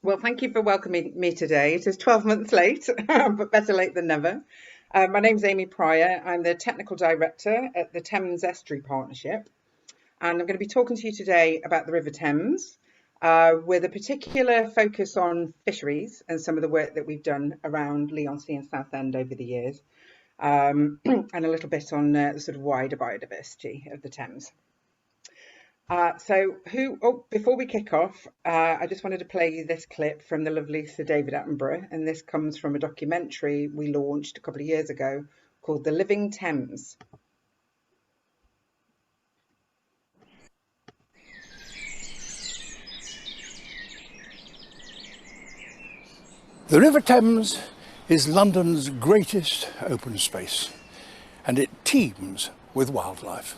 Well, thank you for welcoming me today. It is 12 months late, but better late than never. My name's Amy Pryor. I'm the Technical Director at the Thames Estuary Partnership, and I'm going to be talking to you today about the River Thames, with a particular focus on fisheries and some of the work that we've done around Leigh and Southend over the years, and a little bit on the sort of wider biodiversity of the Thames. Before we kick off, I just wanted to play you this clip from the lovely Sir David Attenborough, and this comes from a documentary we launched a couple of years ago called The Living Thames. The River Thames is London's greatest open space, and it teems with wildlife.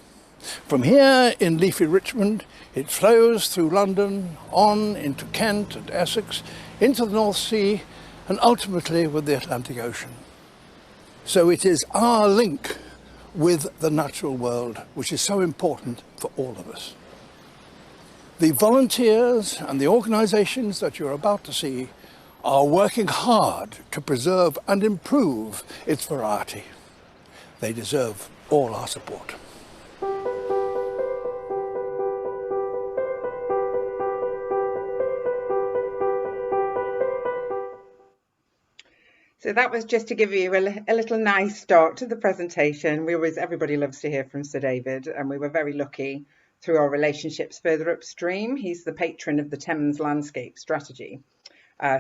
From here in leafy Richmond, it flows through London, on into Kent and Essex, into the North Sea, and ultimately with the Atlantic Ocean. So it is our link with the natural world, which is so important for all of us. The volunteers and the organisations that you're about to see are working hard to preserve and improve its variety. They deserve all our support. So that was just to give you a little nice start to the presentation. Everybody loves to hear from Sir David, and we were very lucky through our relationships further upstream. He's the patron of the Thames Landscape Strategy.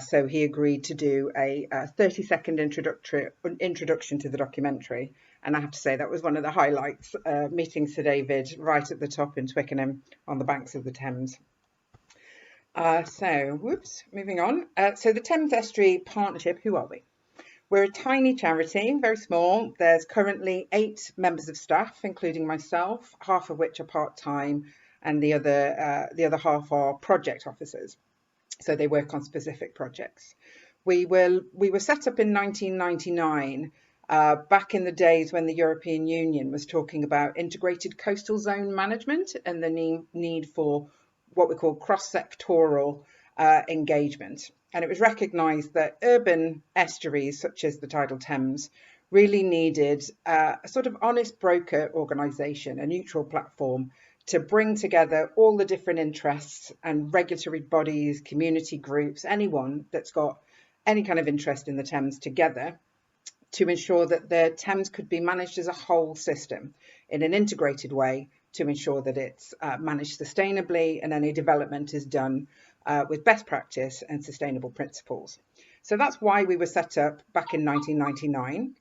So he agreed to do a 30-second introduction to the documentary. And I have to say that was one of the highlights, meeting Sir David right at the top in Twickenham on the banks of the Thames. Moving on. So the Thames Estuary Partnership, who are we? We're a tiny charity, very small. There's currently 8 members of staff, including myself, half of which are part-time, and the other half are project officers. So they work on specific projects. We were set up in 1999, back in the days when the European Union was talking about integrated coastal zone management and the need for what we call cross-sectoral engagement. And it was recognised that urban estuaries, such as the tidal Thames, really needed a sort of honest broker organisation, a neutral platform, to bring together all the different interests and regulatory bodies, community groups, anyone that's got any kind of interest in the Thames together, to ensure that the Thames could be managed as a whole system in an integrated way, to ensure that it's managed sustainably and any development is done with best practice and sustainable principles. So that's why we were set up back in 1999.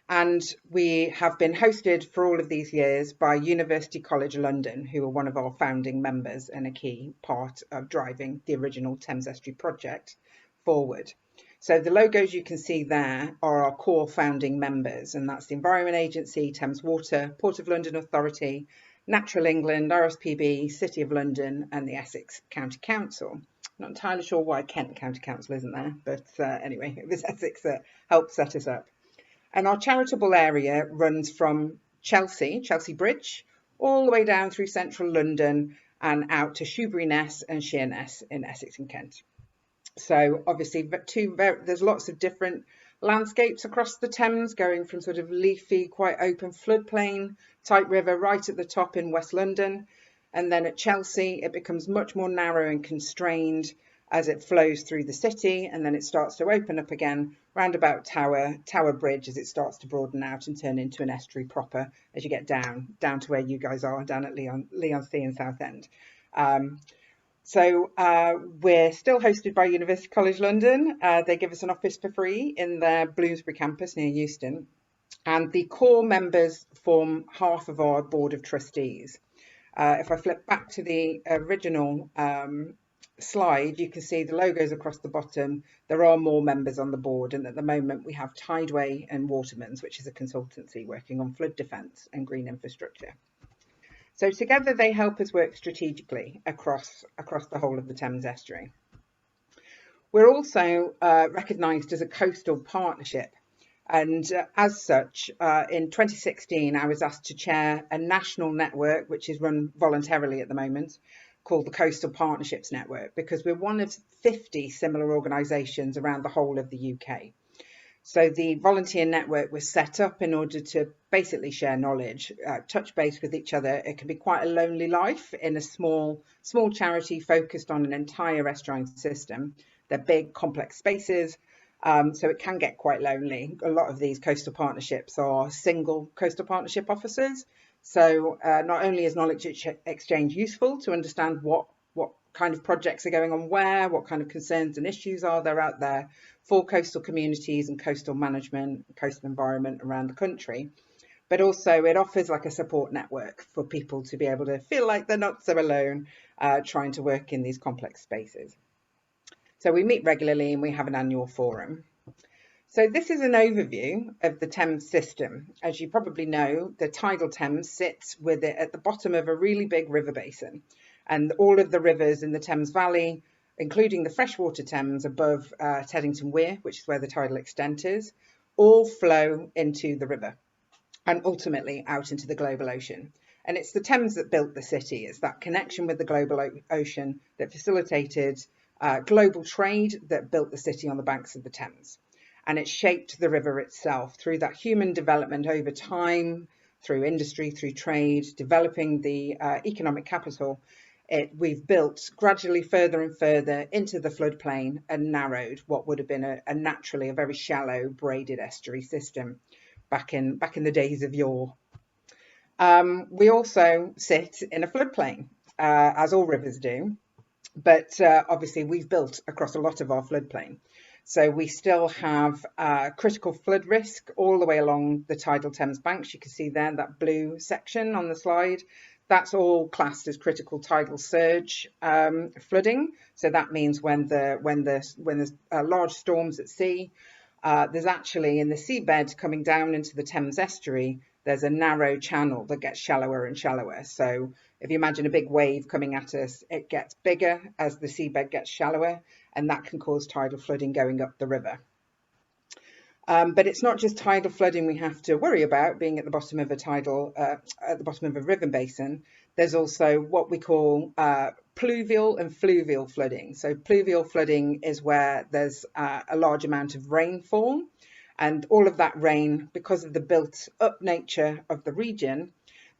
And we have been hosted for all of these years by University College London, who are one of our founding members and a key part of driving the original Thames Estuary project forward. So the logos you can see there are our core founding members, and that's the Environment Agency, Thames Water, Port of London Authority, Natural England, RSPB, City of London, and the Essex County Council. Not entirely sure why Kent County Council isn't there, but anyway, it was Essex that helped set us up. And our charitable area runs from Chelsea Bridge, all the way down through central London and out to Shoebury Ness and Sheerness in Essex and Kent. So obviously there's lots of different landscapes across the Thames, going from sort of leafy, quite open floodplain type river right at the top in West London. And then at Chelsea, it becomes much more narrow and constrained as it flows through the city, and then it starts to open up again round about Tower Bridge as it starts to broaden out and turn into an estuary proper as you get down to where you guys are, down at Leigh and Southend. We're still hosted by University College London. They give us an office for free in their Bloomsbury campus near Euston. And the core members form half of our board of trustees. If I flip back to the original slide, you can see the logos across the bottom. There are more members on the board, and at the moment we have Tideway and Watermans, which is a consultancy working on flood defence and green infrastructure. So together they help us work strategically across the whole of the Thames Estuary. We're also recognised as a coastal partnership, and as such, in 2016 I was asked to chair a national network which is run voluntarily at the moment called the Coastal Partnerships Network, because we're one of 50 similar organisations around the whole of the UK. So the volunteer network was set up in order to basically share knowledge, touch base with each other. It can be quite a lonely life in a small charity focused on an entire estuarine system. They're big, complex spaces, so it can get quite lonely. A lot of these coastal partnerships are single coastal partnership officers. So not only is knowledge exchange useful to understand what kind of projects are going on where, what kind of concerns and issues are there out there for coastal communities and coastal management, coastal environment around the country, but also it offers like a support network for people to be able to feel like they're not so alone trying to work in these complex spaces. So we meet regularly and we have an annual forum. So this is an overview of the Thames system. As you probably know, the tidal Thames sits with it at the bottom of a really big river basin. And all of the rivers in the Thames Valley, including the freshwater Thames above Teddington Weir, which is where the tidal extent is, all flow into the river and ultimately out into the global ocean. And it's the Thames that built the city. It's that connection with the global ocean that facilitated global trade that built the city on the banks of the Thames. And it shaped the river itself through that human development over time, through industry, through trade, developing the economic capital. We've built gradually further and further into the floodplain and narrowed what would have been naturally a very shallow braided estuary system back in the days of yore. We also sit in a floodplain, as all rivers do, but obviously we've built across a lot of our floodplain. So we still have critical flood risk all the way along the tidal Thames banks. You can see there that blue section on the slide. That's all classed as critical tidal surge flooding. So that means when there's large storms at sea, there's actually in the seabed coming down into the Thames estuary, there's a narrow channel that gets shallower and shallower. So if you imagine a big wave coming at us, it gets bigger as the seabed gets shallower, and that can cause tidal flooding going up the river. But it's not just tidal flooding we have to worry about being at the bottom of a river basin. There's also what we call pluvial and fluvial flooding. So pluvial flooding is where there's a large amount of rainfall, and all of that rain, because of the built up nature of the region,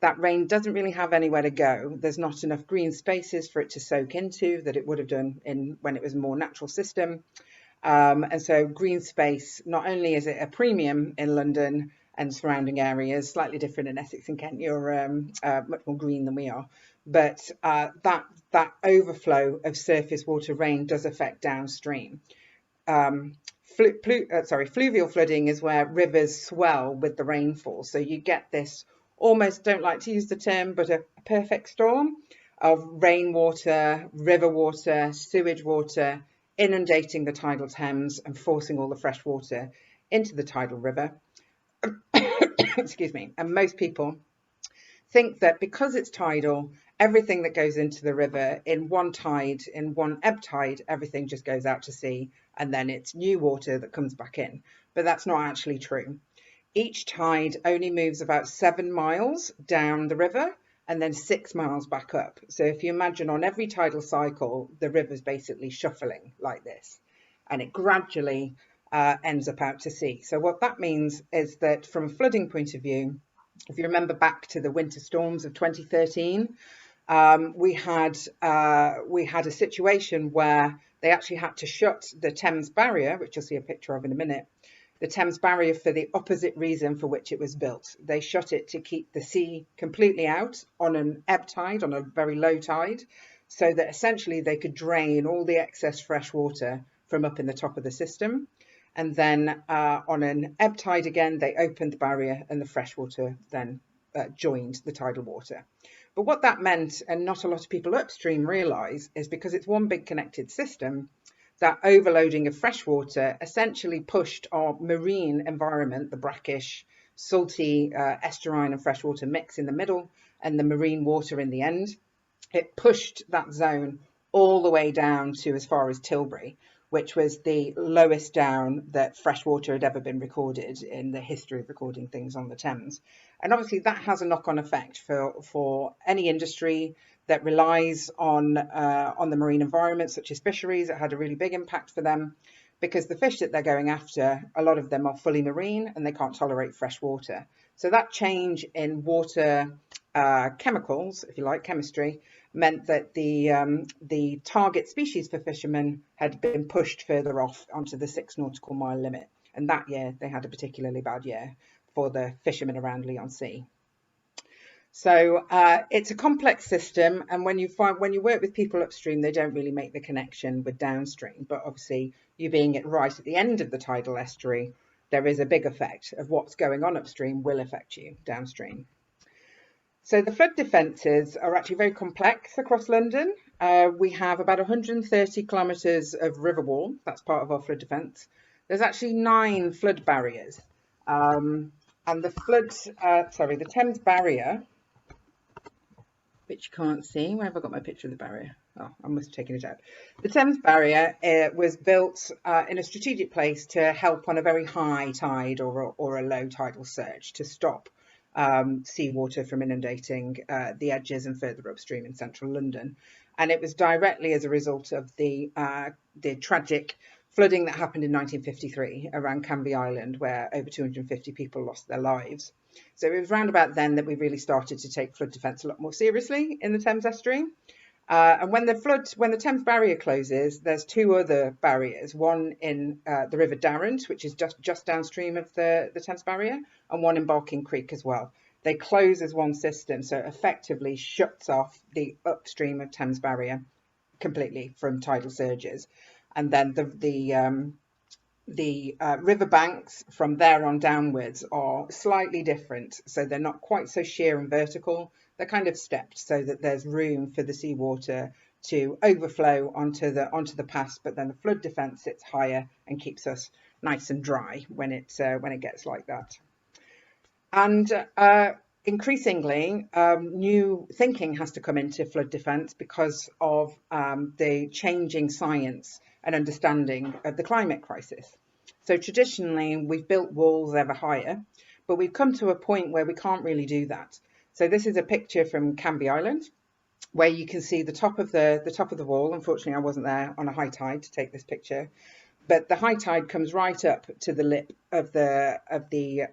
that rain doesn't really have anywhere to go. There's not enough green spaces for it to soak into that it would have done when it was a more natural system. And so green space, not only is it a premium in London and surrounding areas, slightly different in Essex and Kent, you're much more green than we are, but that overflow of surface water rain does affect downstream. Fluvial flooding is where rivers swell with the rainfall. So you get this, almost, don't like to use the term, but a perfect storm of rainwater, river water, sewage water, inundating the tidal Thames and forcing all the fresh water into the tidal river. Excuse me. And most people think that because it's tidal, everything that goes into the river in one tide, in one ebb tide, everything just goes out to sea, and then it's new water that comes back in. But that's not actually true. Each tide only moves about 7 miles down the river and then 6 miles back up. So if you imagine on every tidal cycle, the river's basically shuffling like this, and it gradually ends up out to sea. So what that means is that from a flooding point of view, if you remember back to the winter storms of 2013, we had a situation where they actually had to shut the Thames barrier, which you'll see a picture of in a minute, the Thames barrier for the opposite reason for which it was built. They shut it to keep the sea completely out on an ebb tide, on a very low tide, so that essentially they could drain all the excess fresh water from up in the top of the system. And then on an ebb tide again, they opened the barrier and the fresh water then joined the tidal water. But what that meant, and not a lot of people upstream realise, is because it's one big connected system, that overloading of fresh water essentially pushed our marine environment, the brackish, salty estuarine and freshwater mix in the middle and the marine water in the end. It pushed that zone all the way down to as far as Tilbury, which was the lowest down that freshwater had ever been recorded in the history of recording things on the Thames. And obviously that has a knock-on effect for any industry that relies on the marine environment, such as fisheries. It had a really big impact for them because the fish that they're going after, a lot of them are fully marine and they can't tolerate fresh water. So that change in water chemicals, if you like, chemistry, meant that the target species for fishermen had been pushed further off onto the 6 nautical mile limit. And that year they had a particularly bad year for the fishermen around Leigh-on-Sea. So it's a complex system, and when you work with people upstream, they don't really make the connection with downstream. But obviously, you being it right at the end of the tidal estuary, there is a big effect of what's going on upstream will affect you downstream. So the flood defences are actually very complex across London. We have about 130 kilometres of river wall. That's part of our flood defence. There's actually 9 flood barriers, and the Thames barrier, which you can't see. Where have I got my picture of the barrier? Oh, I must have taken it out. The Thames barrier was built in a strategic place to help on a very high tide or a low tidal surge to stop seawater from inundating the edges and further upstream in central London. And it was directly as a result of the tragic flooding that happened in 1953 around Canvey Island, where over 250 people lost their lives. So it was round about then that we really started to take flood defence a lot more seriously in the Thames estuary. And when the Thames barrier closes, there's 2 other barriers, one in the River Darrant, which is just downstream of the Thames barrier, and one in Barking Creek as well. They close as one system, so it effectively shuts off the upstream of Thames barrier completely from tidal surges. And then the river banks from there on downwards are slightly different, so they're not quite so sheer and vertical. They're kind of stepped so that there's room for the seawater to overflow onto the pass, but then the flood defence sits higher and keeps us nice and dry when it gets like that. And increasingly, new thinking has to come into flood defence because of the changing science and understanding of the climate crisis. So traditionally, we've built walls ever higher, but we've come to a point where we can't really do that. So this is a picture from Canvey Island, where you can see the top of the wall. Unfortunately, I wasn't there on a high tide to take this picture, but the high tide comes right up to the lip of the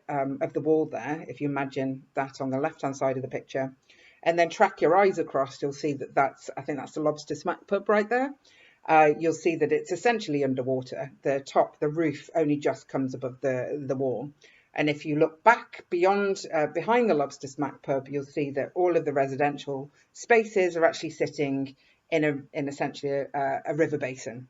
wall there. If you imagine that on the left-hand side of the picture, and then track your eyes across, you'll see that I think that's the Lobster Smack pub right there. You'll see that it's essentially underwater. The roof only just comes above the wall. And if you look back behind the Lobster Smack pub, you'll see that all of the residential spaces are actually sitting in essentially a river basin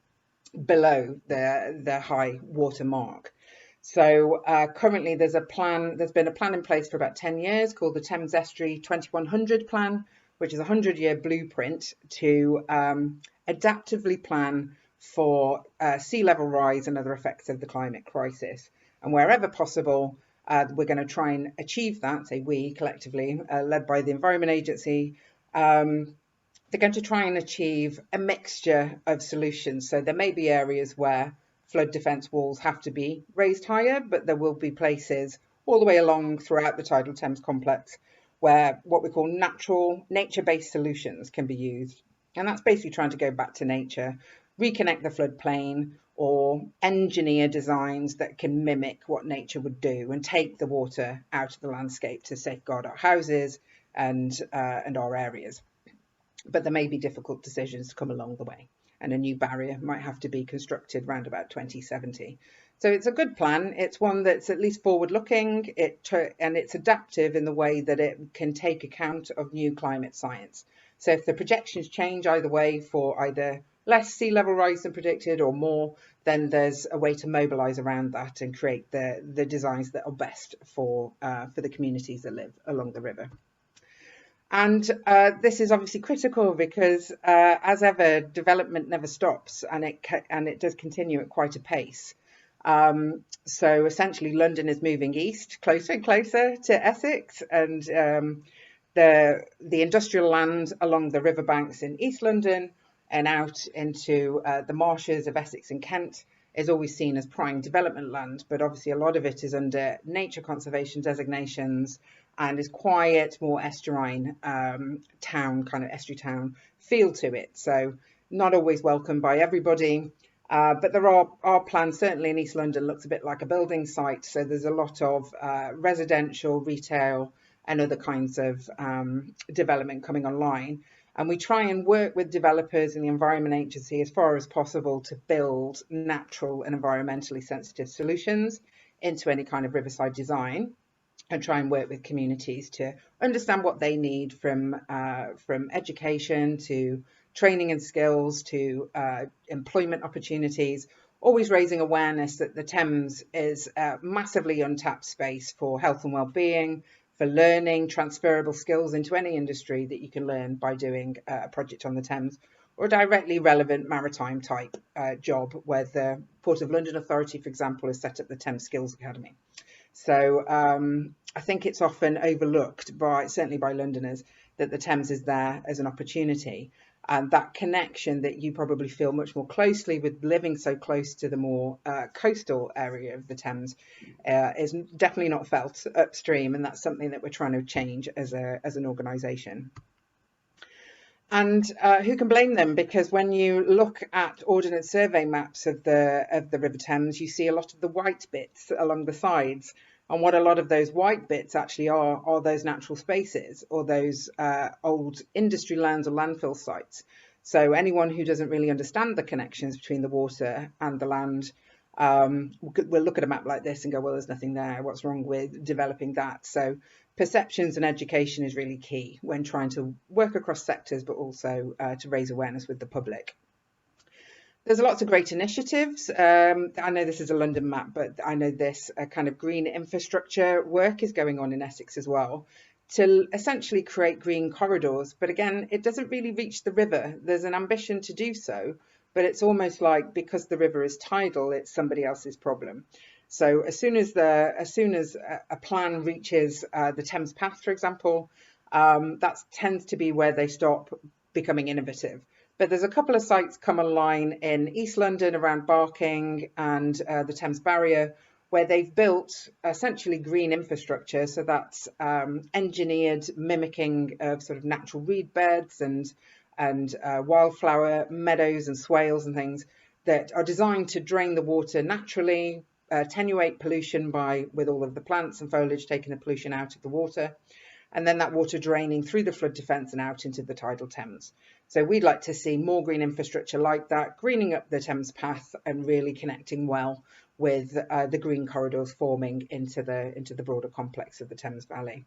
below the high water mark. So currently there's been a plan in place for about 10 years called the Thames Estuary 2100 plan, which is a 100-year blueprint to adaptively plan for sea level rise and other effects of the climate crisis. And wherever possible, we're going to try and achieve that, say we collectively, led by the Environment Agency. They're going to try and achieve a mixture of solutions. So there may be areas where flood defence walls have to be raised higher, but there will be places all the way along throughout the tidal Thames complex where what we call nature-based solutions can be used. And that's basically trying to go back to nature, reconnect the floodplain, or engineer designs that can mimic what nature would do and take the water out of the landscape to safeguard our houses and our areas. But there may be difficult decisions to come along the way, and a new barrier might have to be constructed around about 2070. So it's a good plan. It's one that's at least forward-looking, and it's adaptive in the way that it can take account of new climate science. So if the projections change either way for either less sea level rise than predicted or more, then there's a way to mobilise around that and create the designs that are best for the communities that live along the river. And this is obviously critical because, as ever, development never stops, and it does continue at quite a pace. So essentially, London is moving east, closer and closer to Essex, and the industrial land along the riverbanks in East London and out into the marshes of Essex and Kent is always seen as prime development land, but obviously a lot of it is under nature conservation designations and is quiet, more estuarine town, kind of estuary town feel to it. So not always welcomed by everybody. But there are plans, certainly in East London, looks a bit like a building site. So there's a lot of residential, retail, and other kinds of development coming online. And we try and work with developers and the Environment Agency as far as possible to build natural and environmentally sensitive solutions into any kind of riverside design, and try and work with communities to understand what they need from education to training and skills to employment opportunities, always raising awareness that the Thames is a massively untapped space for health and well-being, for learning transferable skills into any industry that you can learn by doing a project on the Thames, or a directly relevant maritime type job where the Port of London Authority, for example, has set up the Thames Skills Academy. So I think it's often overlooked certainly by Londoners, that the Thames is there as an opportunity. And that connection that you probably feel much more closely with living so close to the more coastal area of the Thames is definitely not felt upstream. And that's something that we're trying to change as an organisation. And who can blame them? Because when you look at Ordnance Survey maps of the River Thames, you see a lot of the white bits along the sides. And what a lot of those white bits actually are those natural spaces, or those old industry lands or landfill sites. So anyone who doesn't really understand the connections between the water and the land will look at a map like this and go, well, there's nothing there. What's wrong with developing that? So perceptions and education is really key when trying to work across sectors, but also to raise awareness with the public. There's lots of great initiatives. I know this is a London map, but I know this kind of green infrastructure work is going on in Essex as well, to essentially create green corridors. But again, it doesn't really reach the river. There's an ambition to do so, but it's almost like, because the river is tidal, it's somebody else's problem. So as soon as a plan reaches the Thames Path, for example, that tends to be where they stop becoming innovative. But there's a couple of sites come online in East London around Barking and the Thames Barrier, where they've built essentially green infrastructure. So that's engineered mimicking of sort of natural reed beds and wildflower meadows and swales and things that are designed to drain the water naturally, attenuate pollution with all of the plants and foliage taking the pollution out of the water, and then that water draining through the flood defence and out into the tidal Thames. So we'd like to see more green infrastructure like that, greening up the Thames Path and really connecting well with the green corridors forming into the broader complex of the Thames Valley.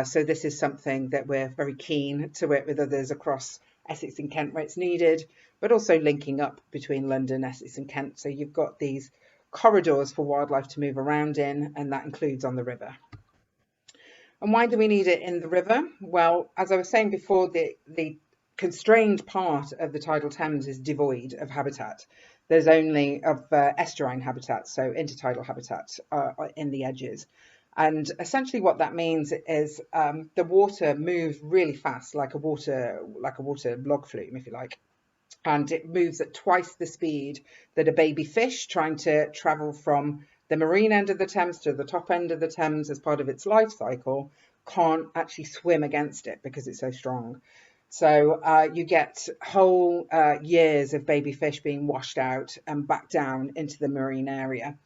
So this is something that we're very keen to work with others across Essex and Kent where it's needed, but also linking up between London, Essex and Kent. So you've got these corridors for wildlife to move around in, and that includes on the river. And why do we need it in the river? Well, as I was saying before, the constrained part of the tidal Thames is devoid of habitat. There's only of estuarine habitat, so intertidal habitat in the edges. And essentially what that means is the water moves really fast, like a water log flume, if you like. And it moves at twice the speed that a baby fish trying to travel from the marine end of the Thames to the top end of the Thames as part of its life cycle can't actually swim against it because it's so strong. So you get whole years of baby fish being washed out and back down into the marine area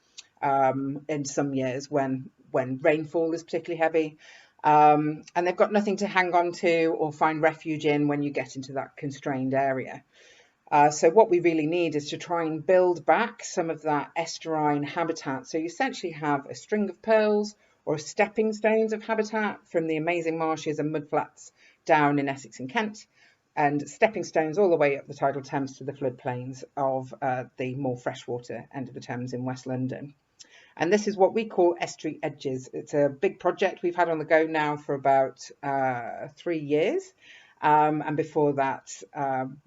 in some years when rainfall is particularly heavy. And they've got nothing to hang on to or find refuge in when you get into that constrained area. So what we really need is to try and build back some of that estuarine habitat. So you essentially have a string of pearls or stepping stones of habitat from the amazing marshes and mudflats down in Essex and Kent, and stepping stones all the way up the tidal Thames to the floodplains of the more freshwater end of the Thames in West London. And this is what we call estuary edges. It's a big project we've had on the go now for about 3 years. And before that,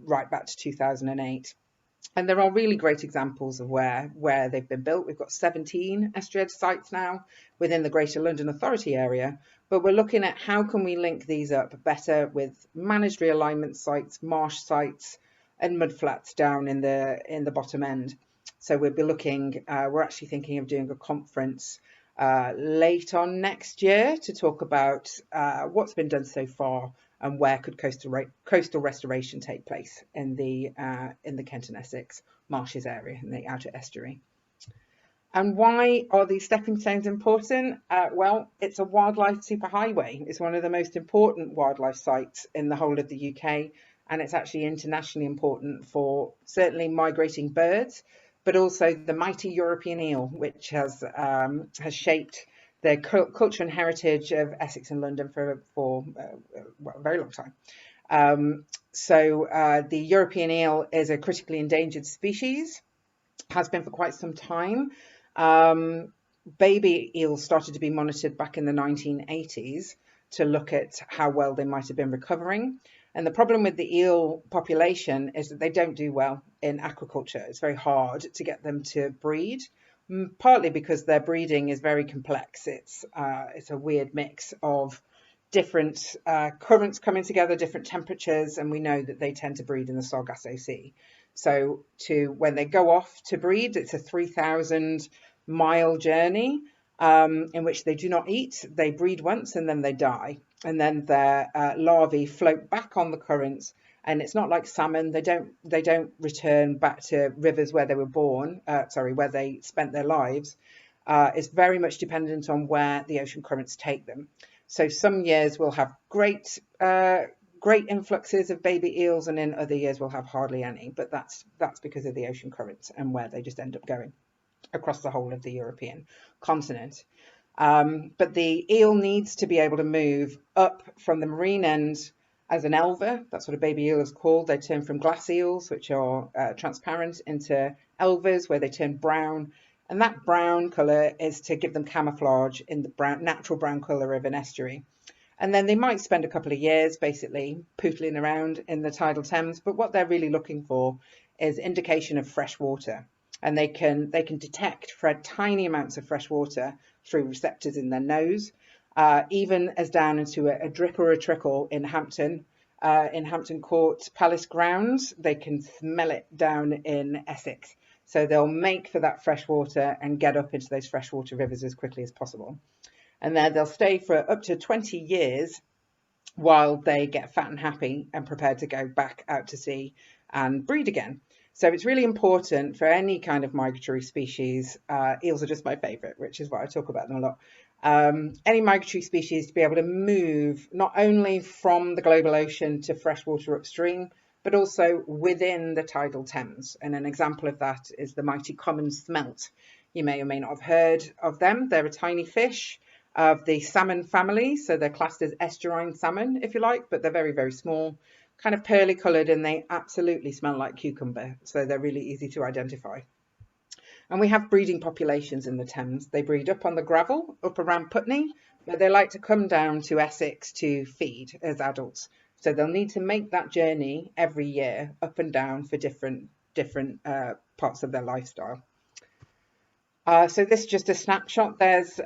right back to 2008. And there are really great examples of where they've been built. We've got 17 estuary edge sites now within the Greater London Authority area, but we're looking at how can we link these up better with managed realignment sites, marsh sites, and mudflats down in the bottom end. So we'll be looking, we're actually thinking of doing a conference late on next year to talk about what's been done so far and where could coastal restoration take place in the Kent and Essex marshes area in the outer estuary. And why are these stepping stones important? Well, it's a wildlife superhighway. It's one of the most important wildlife sites in the whole of the UK, and it's actually internationally important for certainly migrating birds, but also the mighty European eel, which has shaped the culture and heritage of Essex and London for a very long time. The European eel is a critically endangered species, has been for quite some time. Baby eels started to be monitored back in the 1980s to look at how well they might have been recovering. And the problem with the eel population is that they don't do well in aquaculture. It's very hard to get them to breed, partly because their breeding is very complex. It's a weird mix of different currents coming together, different temperatures, and we know that they tend to breed in the Sargasso Sea. So when they go off to breed, it's a 3,000-mile journey in which they do not eat. They breed once and then they die. And then their larvae float back on the currents. And it's not like salmon. They don't return back to rivers where they were born, where they spent their lives. It's very much dependent on where the ocean currents take them. So some years we'll have great influxes of baby eels, and in other years we'll have hardly any, but that's because of the ocean currents and where they just end up going across the whole of the European continent. But the eel needs to be able to move up from the marine end as an elver. That's what a baby eel is called. They turn from glass eels, which are transparent, into elvers, where they turn brown. And that brown colour is to give them camouflage in the natural brown colour of an estuary. And then they might spend a couple of years basically pootling around in the tidal Thames, but what they're really looking for is indication of fresh water. And they can detect tiny amounts of fresh water through receptors in their nose, even as down into a drip or a trickle in Hampton Court Palace grounds. They can smell it down in Essex. So they'll make for that fresh water and get up into those freshwater rivers as quickly as possible. And then they'll stay for up to 20 years while they get fat and happy and prepared to go back out to sea and breed again. So it's really important for any kind of migratory species. Eels are just my favourite, which is why I talk about them a lot. Any migratory species to be able to move not only from the global ocean to freshwater upstream, but also within the tidal Thames. And an example of that is the mighty common smelt. You may or may not have heard of them. They're a tiny fish of the salmon family, so they're classed as estuarine salmon, if you like, but they're very, very small, kind of pearly coloured, and they absolutely smell like cucumber, so they're really easy to identify. And we have breeding populations in the Thames. They breed up on the gravel, up around Putney, but they like to come down to Essex to feed as adults. So they'll need to make that journey every year up and down for different parts of their lifestyle. So this is just a snapshot. There's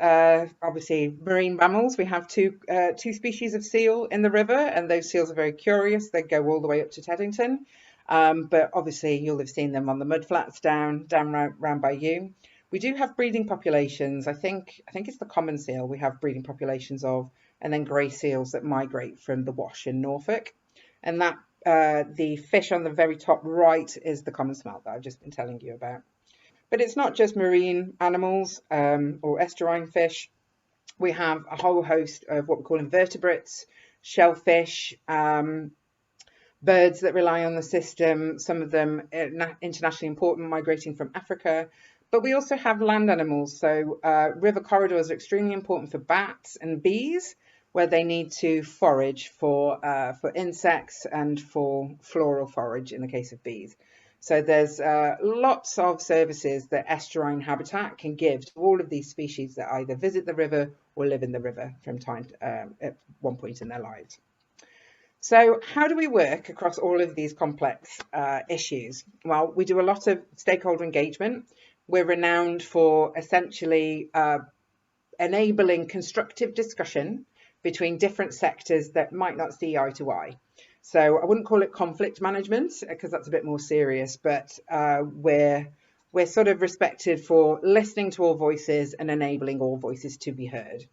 obviously marine mammals. We have two species of seal in the river, and those seals are very curious. They go all the way up to Teddington, but obviously you'll have seen them on the mudflats down round by you. We do have breeding populations. I think it's the common seal we have breeding populations of, and then grey seals that migrate from the Wash in Norfolk. And that the fish on the very top right is the common smelt that I've just been telling you about. But it's not just marine animals or estuarine fish. We have a whole host of what we call invertebrates, shellfish, birds that rely on the system, some of them internationally important, migrating from Africa. But we also have land animals. So river corridors are extremely important for bats and bees, where they need to forage for insects and for floral forage in the case of bees. So there's lots of services that estuarine habitat can give to all of these species that either visit the river or live in the river from time at one point in their lives. So how do we work across all of these complex issues? Well, we do a lot of stakeholder engagement. We're renowned for essentially enabling constructive discussion between different sectors that might not see eye to eye. So I wouldn't call it conflict management because that's a bit more serious, but we're we're sort of respected for listening to all voices and enabling all voices to be heard.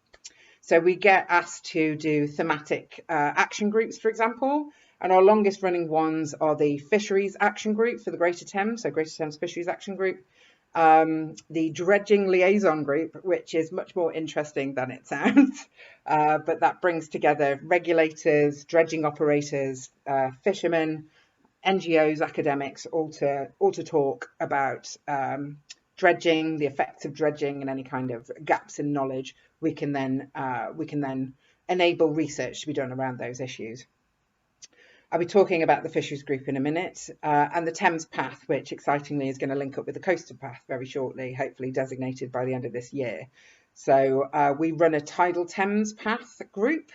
So we get asked to do thematic action groups, for example, and our longest running ones are the Fisheries Action Group for the Greater Thames, so Greater Thames Fisheries Action Group, the Dredging Liaison Group, which is much more interesting than it sounds, but that brings together regulators, dredging operators, fishermen, NGOs, academics, all to talk about dredging, the effects of dredging, and any kind of gaps in knowledge. We can then enable research to be done around those issues. I'll be talking about the Fisheries Group in a minute, and the Thames Path, which excitingly is going to link up with the Coastal Path very shortly, hopefully designated by the end of this year. So we run a tidal Thames Path group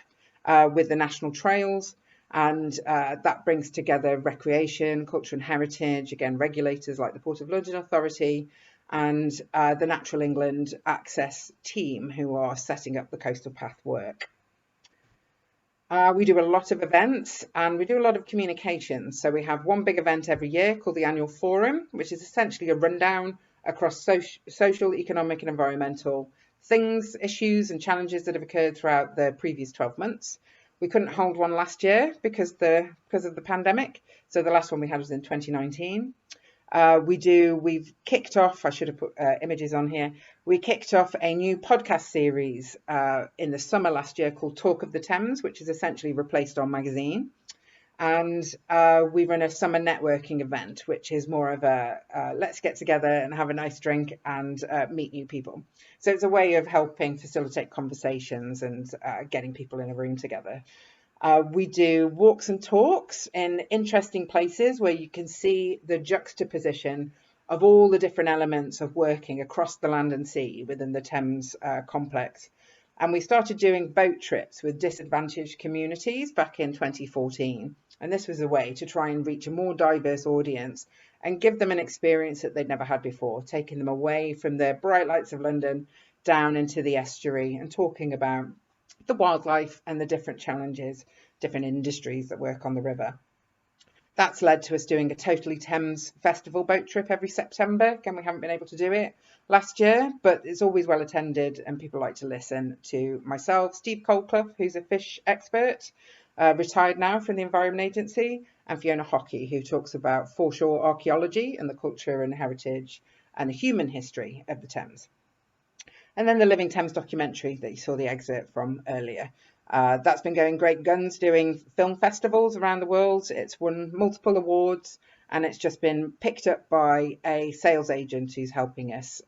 with the National Trails, and that brings together recreation, culture and heritage, again, regulators like the Port of London Authority, and the Natural England Access team who are setting up the Coastal Path work. We do a lot of events and we do a lot of communications. So we have one big event every year called the Annual Forum, which is essentially a rundown across social, economic and environmental things, issues and challenges that have occurred throughout the previous 12 months. We couldn't hold one last year because of the pandemic. So the last one we had was in 2019. We've kicked off, I should have put images on here. We kicked off a new podcast series in the summer last year called Talk of the Thames, which has essentially replaced our magazine. And we run a summer networking event, which is more of a let's get together and have a nice drink and meet new people. So it's a way of helping facilitate conversations and getting people in a room together. We do walks and talks in interesting places where you can see the juxtaposition of all the different elements of working across the land and sea within the Thames complex. And we started doing boat trips with disadvantaged communities back in 2014. And this was a way to try and reach a more diverse audience and give them an experience that they'd never had before, taking them away from the bright lights of London down into the estuary and talking about the wildlife and the different challenges, different industries that work on the river. That's led to us doing a Totally Thames Festival boat trip every September. Again, we haven't been able to do it last year, but it's always well attended and people like to listen to myself, Steve Colclough, who's a fish expert, retired now from the Environment Agency, and Fiona Hockey, who talks about foreshore archaeology and the culture and heritage and the human history of the Thames. And then the Living Thames documentary that you saw the excerpt from earlier. That's been going great guns doing film festivals around the world. It's won multiple awards and it's just been picked up by a sales agent who's helping us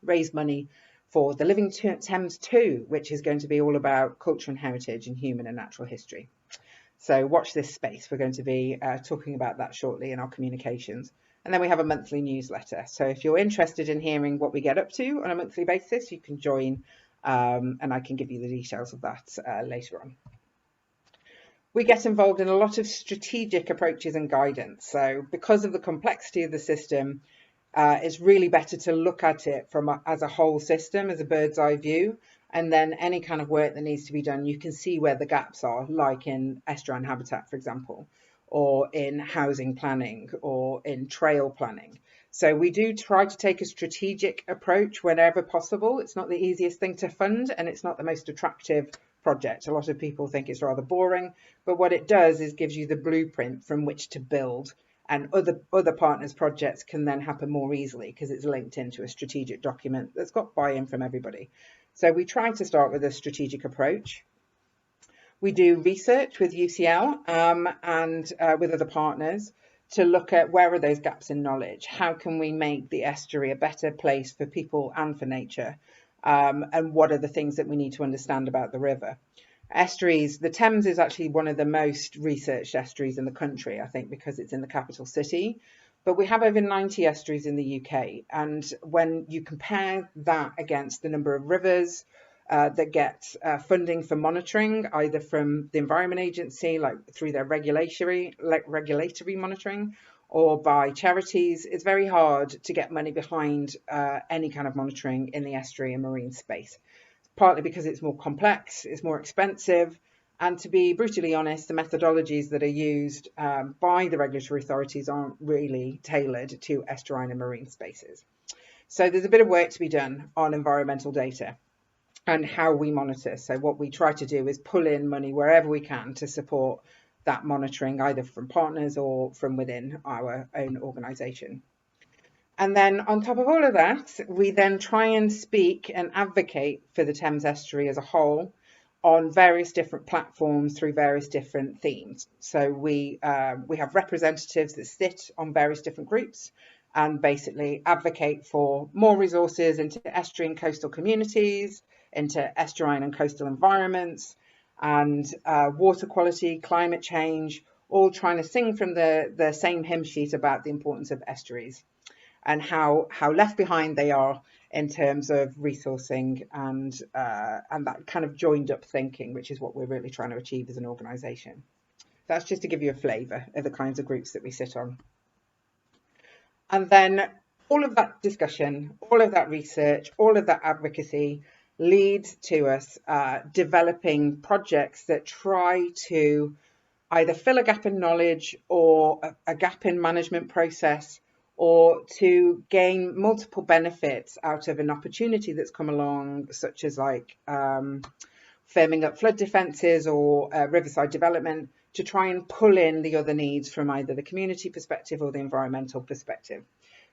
raise money for the Living Thames 2, which is going to be all about culture and heritage and human and natural history. So watch this space. We're going to be talking about that shortly in our communications. And then we have a monthly newsletter. So if you're interested in hearing what we get up to on a monthly basis, you can join and I can give you the details of that later on. We get involved in a lot of strategic approaches and guidance. So because of the complexity of the system, it's really better to look at it as a whole system, as a bird's eye view. And then any kind of work that needs to be done, you can see where the gaps are, like in estuarine habitat, for example, or in housing planning or in trail planning. So we do try to take a strategic approach whenever possible. It's not the easiest thing to fund and it's not the most attractive project. A lot of people think it's rather boring, but what it does is gives you the blueprint from which to build, and other partners' projects can then happen more easily because it's linked into a strategic document that's got buy-in from everybody. So we try to start with a strategic approach. We do research with UCL and with other partners to look at where are those gaps in knowledge, how can we make the estuary a better place for people and for nature, and what are the things that we need to understand about the river. Estuaries, the Thames is actually one of the most researched estuaries in the country, I think, because it's in the capital city. But we have over 90 estuaries in the UK. And when you compare that against the number of rivers that get funding for monitoring, either from the Environment Agency, like through their regulatory monitoring, or by charities, it's very hard to get money behind any kind of monitoring in the estuary and marine space. Partly because it's more complex, it's more expensive, And to be brutally honest, the methodologies that are used by the regulatory authorities aren't really tailored to estuarine and marine spaces. So there's a bit of work to be done on environmental data and how we monitor. So what we try to do is pull in money wherever we can to support that monitoring, either from partners or from within our own organisation. And then on top of all of that, we then try and speak and advocate for the Thames estuary as a whole on various different platforms through various different themes. So we have representatives that sit on various different groups and basically advocate for more resources into estuary and coastal communities, into estuarine and coastal environments, and water quality, climate change, all trying to sing from the same hymn sheet about the importance of estuaries and how left behind they are in terms of resourcing and that kind of joined up thinking, which is what we're really trying to achieve as an organisation. That's just to give you a flavour of the kinds of groups that we sit on. And then all of that discussion, all of that research, all of that advocacy leads to us developing projects that try to either fill a gap in knowledge or a gap in management process, or to gain multiple benefits out of an opportunity that's come along, such as like firming up flood defences or riverside development, to try and pull in the other needs from either the community perspective or the environmental perspective.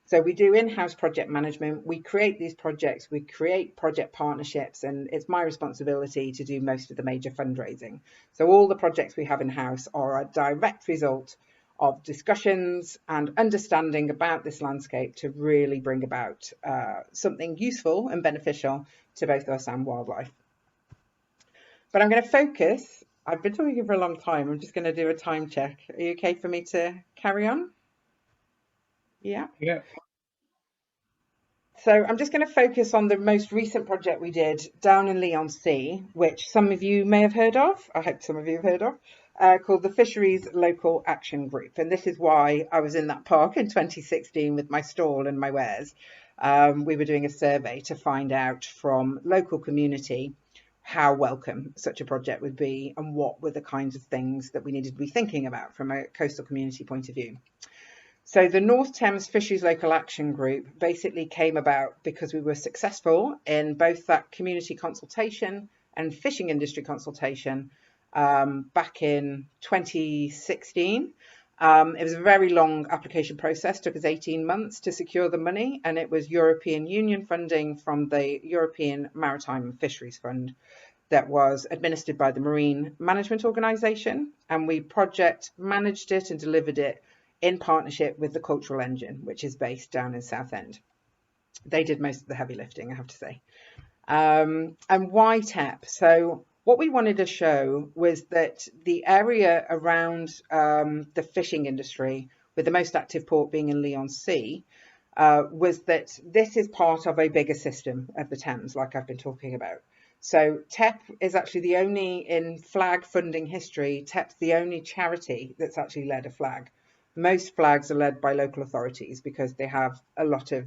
So we do in-house project management, we create these projects, we create project partnerships, and it's my responsibility to do most of the major fundraising. So all the projects we have in-house are a direct result of discussions and understanding about this landscape to really bring about something useful and beneficial to both us and wildlife. But I'm going to focus, I've been talking for a long time, I'm just going to do a time check. Are you okay for me to carry on? Yeah. Yeah. So I'm just going to focus on the most recent project we did down in Leigh-on-Sea, which some of you may have heard of, I hope some of you have heard of, called the Fisheries Local Action Group. And this is why I was in that park in 2016 with my stall and my wares. We were doing a survey to find out from local community how welcome such a project would be and what were the kinds of things that we needed to be thinking about from a coastal community point of view. So the North Thames Fisheries Local Action Group basically came about because we were successful in both that community consultation and fishing industry consultation back in 2016. It was a very long application process, took us 18 months to secure the money, and it was European Union funding from the European Maritime Fisheries Fund that was administered by the Marine Management Organisation, and we project managed it and delivered it in partnership with the Cultural Engine, which is based down in Southend. They did most of the heavy lifting, I have to say. And why TEP? So what we wanted to show was that the area around the fishing industry, with the most active port being in Leigh-on-Sea, was that this is part of a bigger system of the Thames, like I've been talking about. So TEP is actually the only, in flag funding history, TEP's the only charity that's actually led a flag. Most flags are led by local authorities because they have a lot of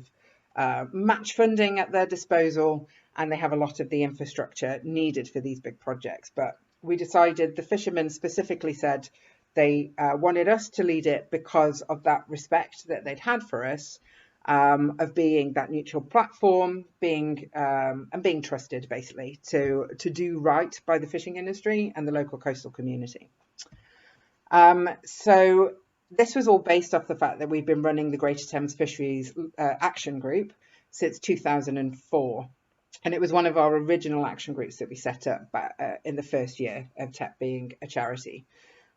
match funding at their disposal and they have a lot of the infrastructure needed for these big projects. But we decided, the fishermen specifically said they wanted us to lead it because of that respect that they'd had for us, of being that neutral platform, being trusted basically to do right by the fishing industry and the local coastal community. So this was all based off the fact that we've been running the Greater Thames Fisheries Action Group since 2004. And it was one of our original action groups that we set up in the first year of TEP being a charity.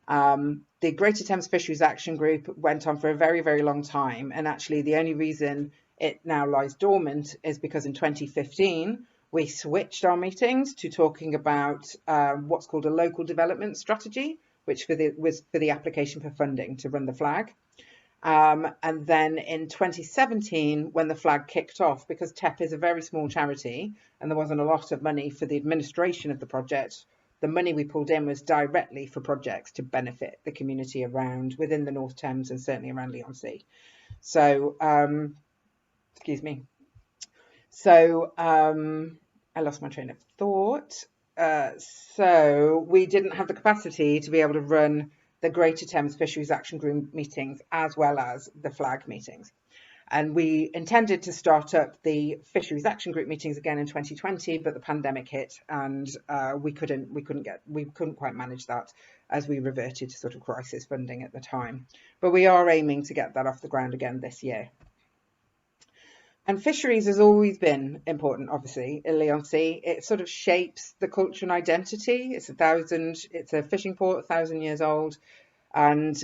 The Greater Thames Fisheries Action Group went on for a very, very long time. And actually the only reason it now lies dormant is because in 2015, we switched our meetings to talking about what's called a local development strategy, which was for the application for funding to run the flag. And then in 2017, when the flag kicked off, because TEP is a very small charity and there wasn't a lot of money for the administration of the project, the money we pulled in was directly for projects to benefit the community around within the North Thames and certainly around Leigh-on-Sea. So, excuse me. So I lost my train of thought. so we didn't have the capacity to be able to run the Greater Thames Fisheries Action Group meetings as well as the flag meetings. And we intended to start up the Fisheries Action Group meetings again in 2020, but the pandemic hit, and we couldn't quite manage that, as we reverted to sort of crisis funding at the time. But we are aiming to get that off the ground again this year. And fisheries has always been important, obviously, in Leigh. It sort of shapes the culture and identity. It's a fishing port, 1,000 years old, and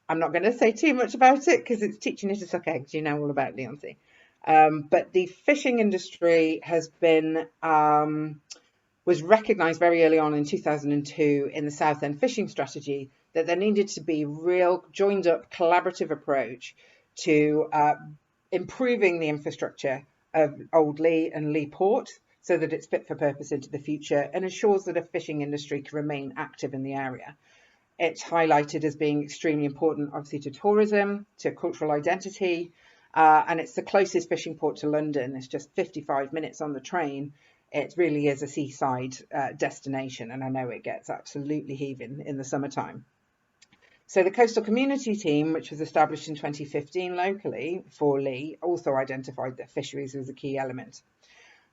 I'm not going to say too much about it because it's teaching you to suck eggs. You know all about Leigh. But the fishing industry has been was recognised very early on in 2002 in the Southend Fishing Strategy that there needed to be real joined up collaborative approach to improving the infrastructure of Old Leigh and Leigh Port so that it's fit for purpose into the future and ensures that a fishing industry can remain active in the area. It's highlighted as being extremely important, obviously, to tourism, to cultural identity, and it's the closest fishing port to London. It's just 55 minutes on the train. It really is a seaside destination, and I know it gets absolutely heaving in the summertime. So the Coastal Community Team, which was established in 2015 locally for Leigh, also identified that fisheries was a key element.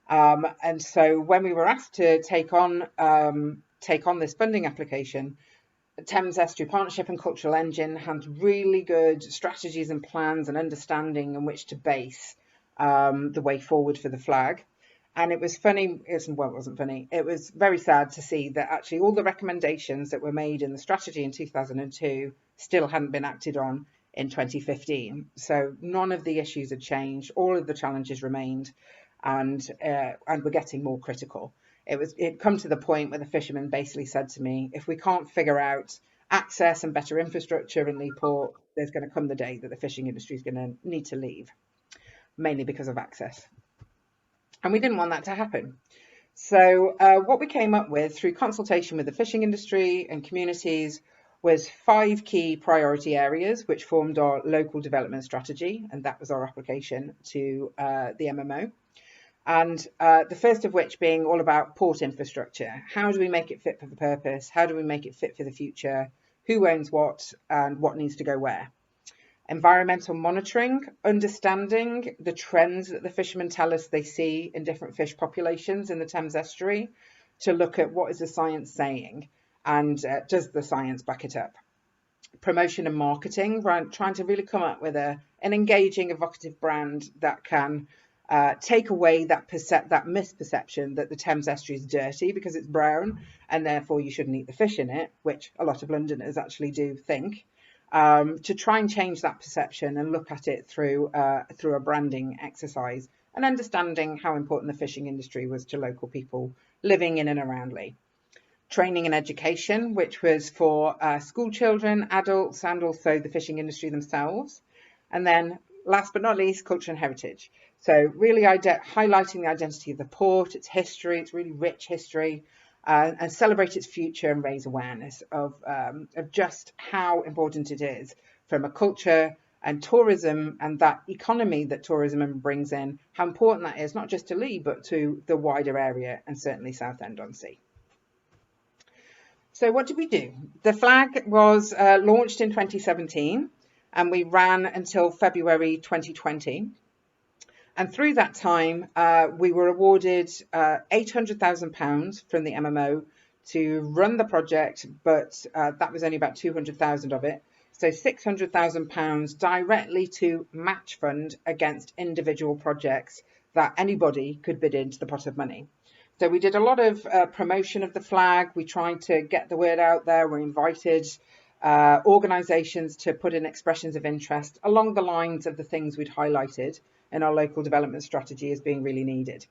And so when we were asked to take on this funding application, the Thames Estuary Partnership and Cultural Engine had really good strategies and plans and understanding on which to base the way forward for the flag. And it was funny, well, it wasn't funny, it was very sad to see that actually all the recommendations that were made in the strategy in 2002 still hadn't been acted on in 2015. So none of the issues had changed, all of the challenges remained, and we're getting more critical. It come to the point where the fishermen basically said to me, if we can't figure out access and better infrastructure in Leigh Port, there's going to come the day that the fishing industry is going to need to leave, mainly because of access. And we didn't want that to happen. So what we came up with through consultation with the fishing industry and communities was 5 key priority areas, which formed our local development strategy. And that was our application to the MMO. And the first of which being all about port infrastructure. How do we make it fit for the purpose? How do we make it fit for the future? Who owns what and what needs to go where? Environmental monitoring, understanding the trends that the fishermen tell us they see in different fish populations in the Thames estuary, to look at what is the science saying and does the science back it up. Promotion and marketing, trying to really come up with an engaging, evocative brand that can take away that misperception that the Thames estuary is dirty because it's brown and therefore you shouldn't eat the fish in it, which a lot of Londoners actually do think. To try and change that perception and look at it through a branding exercise and understanding how important the fishing industry was to local people living in and around Leigh. Training and education, which was for school children, adults, and also the fishing industry themselves. And then last but not least, culture and heritage. So really highlighting the identity of the port, its history, its really rich history, and celebrate its future and raise awareness of just how important it is from a culture and tourism and that economy that tourism brings in, how important that is, not just to Leigh, but to the wider area and certainly Southend-on-Sea. So what did we do? The flag was launched in 2017 and we ran until February 2020. And through that time, we were awarded £800,000 from the MMO to run the project, but that was only about 200,000 of it. So £600,000 directly to match fund against individual projects that anybody could bid into the pot of money. So we did a lot of promotion of the flag. We tried to get the word out there. We invited organisations to put in expressions of interest along the lines of the things we'd highlighted in our local development strategy as being really needed.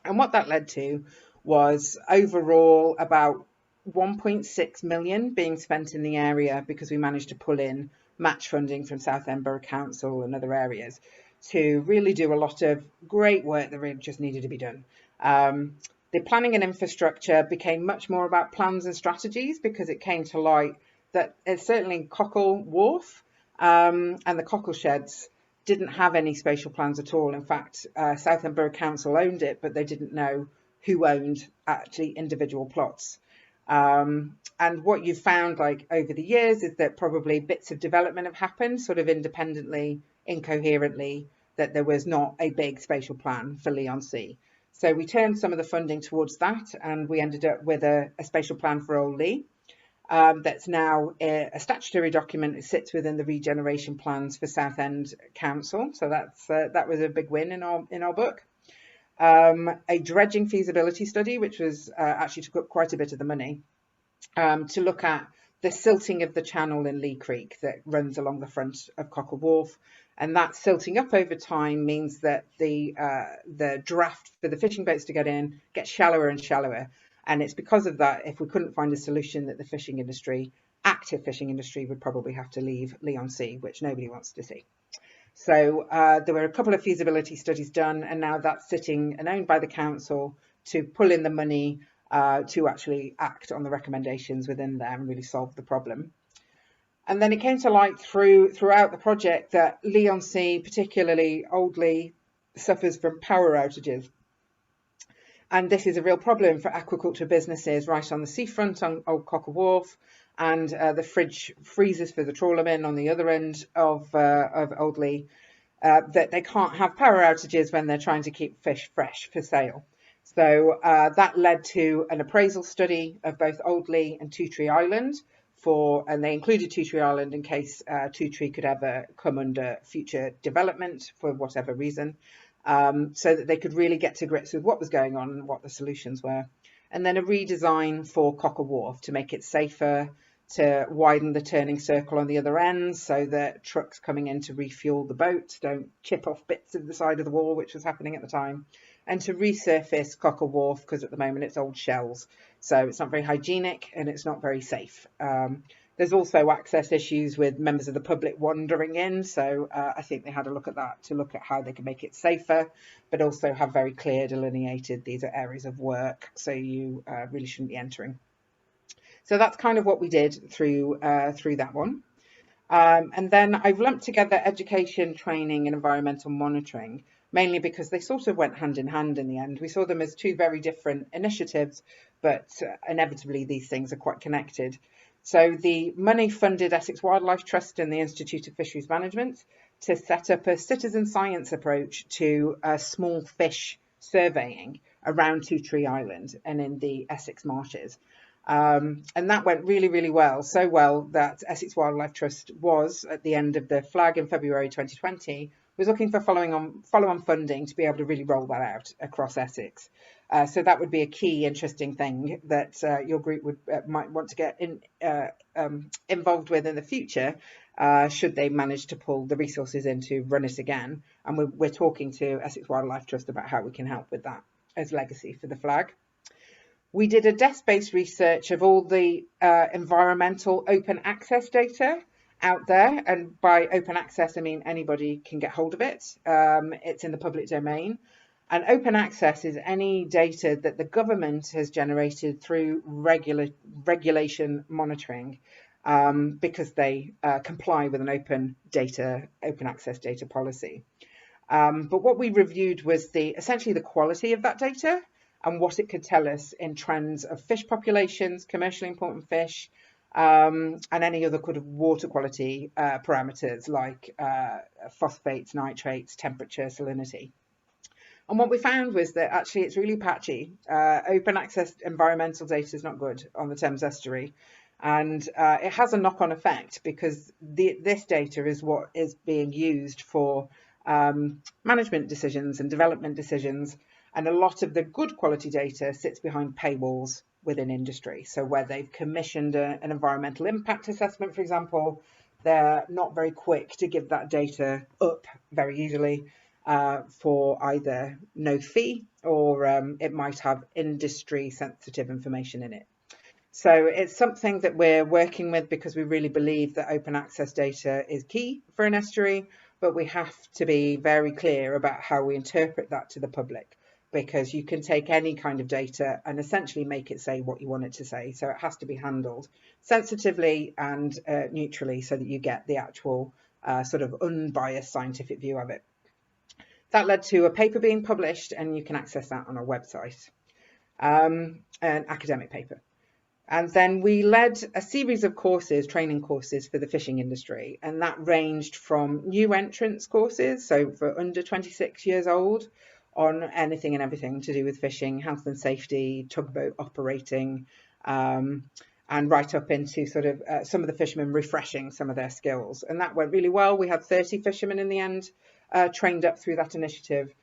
And what that led to was overall about 1.6 million being spent in the area because we managed to pull in match funding from Southend Borough Council and other areas to really do a lot of great work that really just needed to be done. The planning and infrastructure became much more about plans and strategies because it came to light that certainly Cockle Wharf and the Cockle Sheds didn't have any spatial plans at all. In fact, Southend Borough Council owned it, but they didn't know who owned actually individual plots. And what you've found like over the years is that probably bits of development have happened sort of independently, incoherently, that there was not a big spatial plan for Leigh-on-Sea. So we turned some of the funding towards that, and we ended up with a spatial plan for Old Leigh. That's now a statutory document. It sits within the regeneration plans for Southend Council. So that was a big win in our book. A dredging feasibility study, which was actually took up quite a bit of the money, to look at the silting of the channel in Leigh Creek that runs along the front of Cocker Wharf. And that silting up over time means that the draft for the fishing boats to get in gets shallower and shallower. And it's because of that, if we couldn't find a solution, that the fishing industry, active fishing industry, would probably have to leave Leigh-on-Sea, which nobody wants to see. So there were a couple of feasibility studies done, and now that's sitting and owned by the council to pull in the money to actually act on the recommendations within there and really solve the problem. And then it came to light throughout the project that Leigh-on-Sea, particularly Old Leigh, suffers from power outages. And this is a real problem for aquaculture businesses right on the seafront on Old Cocker Wharf, and the fridge freezes for the trawlermen on the other end of Old Leigh, that they can't have power outages when they're trying to keep fish fresh for sale. So that led to an appraisal study of both Old Leigh and Two Tree Island, and they included Two Tree Island in case Two Tree could ever come under future development for whatever reason, so that they could really get to grips with what was going on and what the solutions were. And then a redesign for Cocker Wharf to make it safer, to widen the turning circle on the other end so that trucks coming in to refuel the boat don't chip off bits of the side of the wall, which was happening at the time, and to resurface Cocker Wharf, because at the moment it's old shells, so it's not very hygienic and it's not very safe. There's also access issues with members of the public wandering in, so I think they had a look at that to look at how they can make it safer, but also have very clear delineated these are areas of work, so you really shouldn't be entering. So that's kind of what we did through that one. And then I've lumped together education, training and environmental monitoring, mainly because they sort of went hand in hand in the end. We saw them as two very different initiatives, but inevitably these things are quite connected. So the money funded Essex Wildlife Trust and the Institute of Fisheries Management to set up a citizen science approach to small fish surveying around Two Tree Island and in the Essex marshes. And that went really, really well, so well that Essex Wildlife Trust was, at the end of the flag in February 2020, was looking for follow-on funding to be able to really roll that out across Essex. So that would be a key interesting thing that your group might want to get involved with in the future, should they manage to pull the resources in to run it again. And we're talking to Essex Wildlife Trust about how we can help with that as legacy for the flag. We did a desk-based research of all the environmental open access data out there, and by open access I mean anybody can get hold of it. It's in the public domain, and open access is any data that the government has generated through regulation monitoring, because they comply with an open access data policy. But what we reviewed was essentially the quality of that data and what it could tell us in trends of fish populations, commercially important fish, and any other kind of water quality parameters like phosphates, nitrates, temperature, salinity. And what we found was that actually it's really patchy. Open access environmental data is not good on the Thames estuary. And it has a knock-on effect because this data is what is being used for management decisions and development decisions. And a lot of the good quality data sits behind paywalls within industry. So where they've commissioned an environmental impact assessment, for example, they're not very quick to give that data up very easily for either no fee or it might have industry sensitive information in it. So it's something that we're working with because we really believe that open access data is key for an estuary, but we have to be very clear about how we interpret that to the public, because you can take any kind of data and essentially make it say what you want it to say. So it has to be handled sensitively and neutrally so that you get the actual sort of unbiased scientific view of it. That led to a paper being published, and you can access that on our website. an academic paper. And then we led a series of courses, training courses for the fishing industry. And that ranged from new entrants courses, so for under 26 years old, on anything and everything to do with fishing, health and safety, tugboat operating, and right up into sort of some of the fishermen refreshing some of their skills. And that went really well. We had 30 fishermen in the end trained up through that initiative.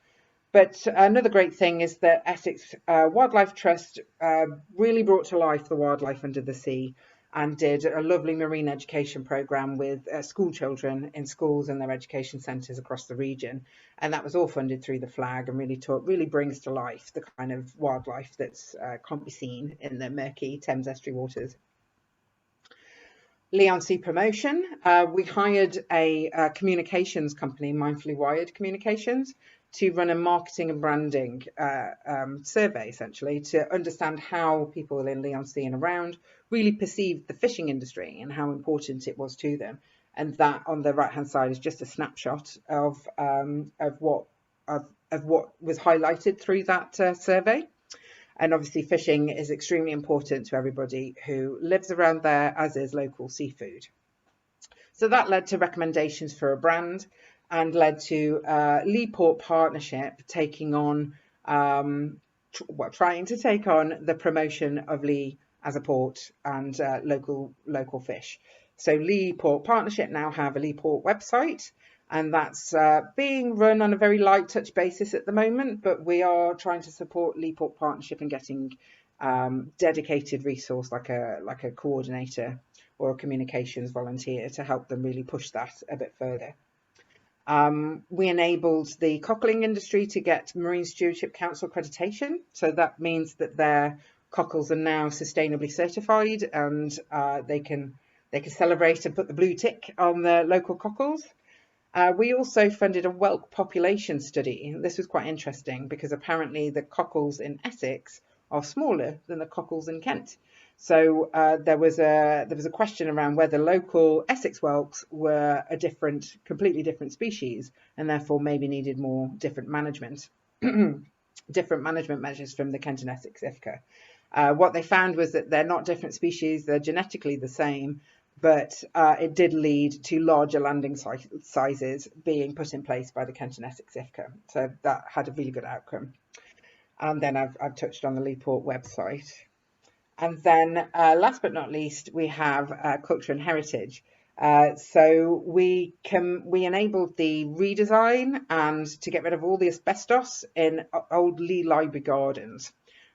But another great thing is that Essex Wildlife Trust really brought to life the wildlife under the sea and did a lovely marine education programme with school children in schools and their education centres across the region. And that was all funded through the flag and really brings to life the kind of wildlife that's can't be seen in the murky Thames estuary waters. Leigh promotion, we hired a communications company, Mindfully Wired Communications, to run a marketing and branding survey, essentially, to understand how people in Leigh and around really perceived the fishing industry and how important it was to them. And that on the right-hand side is just a snapshot of what was highlighted through that survey. And obviously fishing is extremely important to everybody who lives around there, as is local seafood. So that led to recommendations for a brand and led to Leigh Port Partnership taking on, trying to take on the promotion of Leigh as a port and local fish. So Leigh Port Partnership now have a Leigh Port website, and that's being run on a very light touch basis at the moment, but we are trying to support Leigh Port Partnership and getting dedicated resource like a coordinator or a communications volunteer to help them really push that a bit further. We enabled the cockling industry to get Marine Stewardship Council accreditation. So that means that their cockles are now sustainably certified, and they can celebrate and put the blue tick on the local cockles. We also funded a whelk population study. This was quite interesting because apparently the cockles in Essex are smaller than the cockles in Kent. So there was a question around whether local Essex whelks were a completely different species, and therefore maybe needed more different management measures from the Kent and Essex IFCA. What they found was that they're not different species; they're genetically the same, but it did lead to larger landing sizes being put in place by the Kent and Essex IFCA. So that had a really good outcome. And then I've touched on the Leigh Port website. And then last but not least, we have culture and heritage. So we enabled the redesign and to get rid of all the asbestos in old Leigh Library gardens.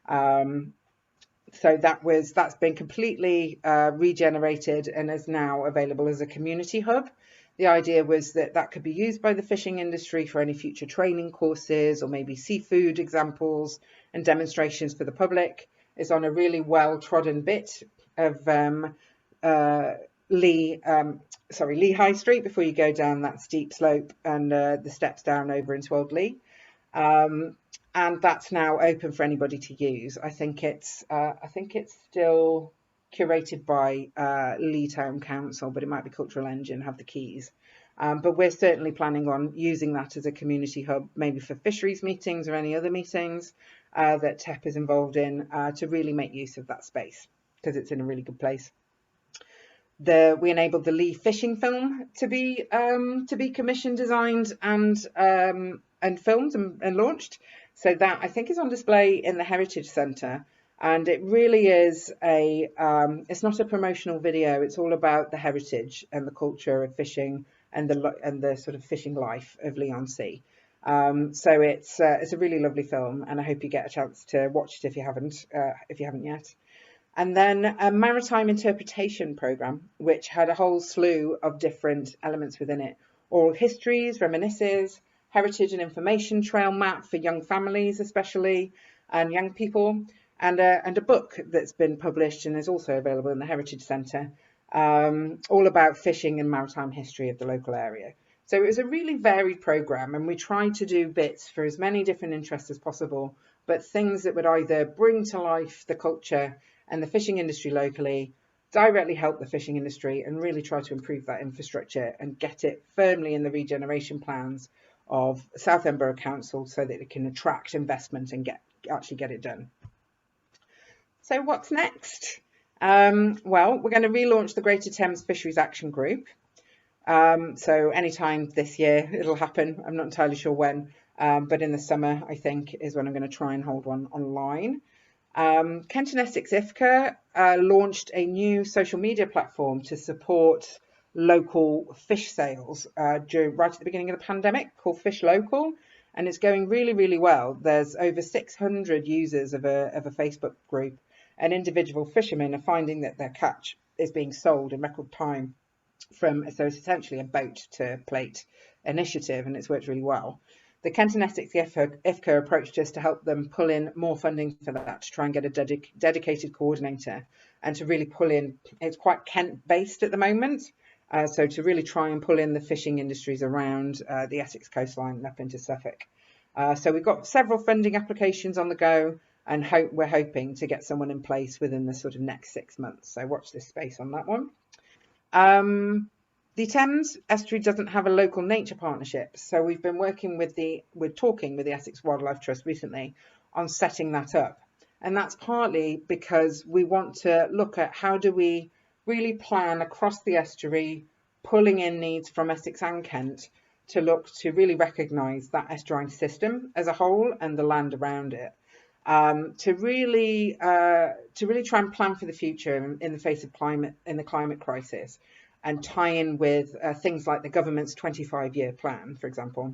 So that's been completely regenerated and is now available as a community hub. The idea was that could be used by the fishing industry for any future training courses or maybe seafood examples and demonstrations for the public. It's on a really well-trodden bit of Leigh High Street before you go down that steep slope and the steps down over into Old Leigh. And that's now open for anybody to use. I think it's still curated by Leigh Town Council, but it might be Cultural Engine have the keys. But we're certainly planning on using that as a community hub, maybe for fisheries meetings or any other meetings that TEP is involved in, to really make use of that space because it's in a really good place. We enabled the Leigh fishing film to be commissioned, designed, and filmed and launched. So that I think is on display in the Heritage Centre, and it really is it's not a promotional video. It's all about the heritage and the culture of fishing and the sort of fishing life of Leigh-on-Sea. So it's a really lovely film, and I hope you get a chance to watch it if you haven't yet. And then a maritime interpretation programme, which had a whole slew of different elements within it: oral histories, reminiscences, heritage and information trail map for young families especially, and young people, and a book that's been published and is also available in the Heritage Centre, all about fishing and maritime history of the local area. So it was a really varied programme, and we tried to do bits for as many different interests as possible, but things that would either bring to life the culture and the fishing industry locally, directly help the fishing industry, and really try to improve that infrastructure and get it firmly in the regeneration plans of Southend Borough Council so that it can attract investment and actually get it done. So what's next? Well, we're going to relaunch the Greater Thames Fisheries Action Group. So anytime this year it'll happen. I'm not entirely sure when, but in the summer, I think, is when I'm going to try and hold one online. Kent and Essex IFCA launched a new social media platform to support local fish sales right at the beginning of the pandemic, called Fish Local, and it's going really, really well. There's over 600 users of a Facebook group, and individual fishermen are finding that their catch is being sold in record time so it's essentially a boat to plate initiative, and it's worked really well. The Kent and Essex IFCA approached us to help them pull in more funding for that, to try and get a dedicated coordinator and to really pull in, it's quite Kent based at the moment, so to really try and pull in the fishing industries around the Essex coastline and up into Suffolk. So we've got several funding applications on the go, and we're hoping to get someone in place within the sort of next 6 months. So watch this space on that one. The Thames Estuary doesn't have a local nature partnership, so we've been we're talking with the Essex Wildlife Trust recently on setting that up. And that's partly because we want to look at how do we really plan across the estuary, pulling in needs from Essex and Kent to look to really recognise that estuarine system as a whole and the land around it. To really try and plan for the future in the face of the climate crisis, and tie in with things like the government's 25-year plan, for example,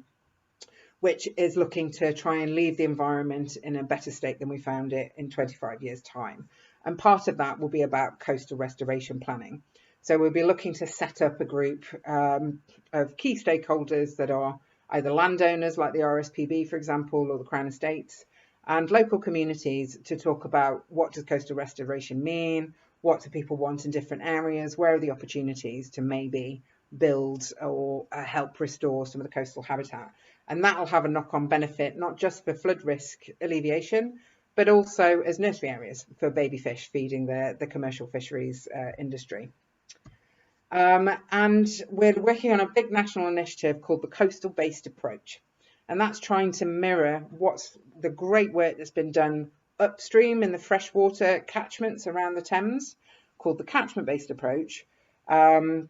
which is looking to try and leave the environment in a better state than we found it in 25 years' time. And part of that will be about coastal restoration planning. So we'll be looking to set up a group of key stakeholders that are either landowners like the RSPB, for example, or the Crown Estates, and local communities to talk about what does coastal restoration mean, what do people want in different areas, where are the opportunities to maybe build or help restore some of the coastal habitat. And that will have a knock-on benefit, not just for flood risk alleviation, but also as nursery areas for baby fish feeding the commercial fisheries industry. And we're working on a big national initiative called the Coastal Based Approach. And that's trying to mirror what's the great work that's been done upstream in the freshwater catchments around the Thames, called the catchment-based approach, to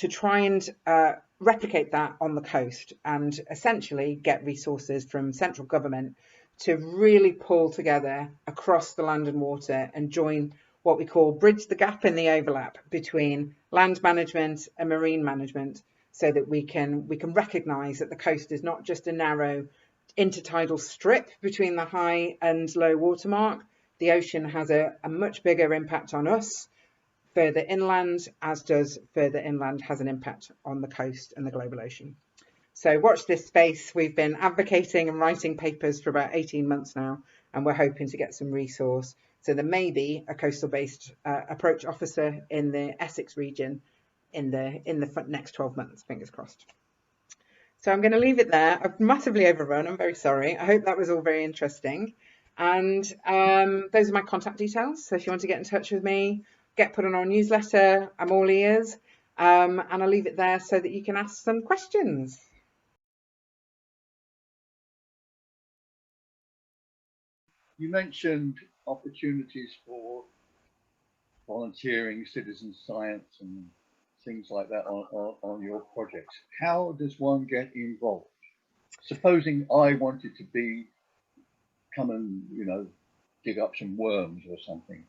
try and replicate that on the coast and essentially get resources from central government to really pull together across the land and water and join what we call bridge the gap in the overlap between land management and marine management, so that we can recognise that the coast is not just a narrow intertidal strip between the high and low watermark. The ocean has a much bigger impact on us further inland, as does further inland has an impact on the coast and the global ocean. So watch this space. We've been advocating and writing papers for about 18 months now, and we're hoping to get some resource. So there may be a coastal-based approach officer in the Essex region in the next 12 months, fingers crossed. So I'm going to leave it there. I've massively overrun. I'm very sorry. I hope that was all very interesting. And those are my contact details. So if you want to get in touch with me, get put on our newsletter, I'm all ears. And I'll leave it there so that you can ask some questions. You mentioned opportunities for volunteering, citizen science and things like that on your projects. How does one get involved? Supposing I wanted to come and, dig up some worms or something,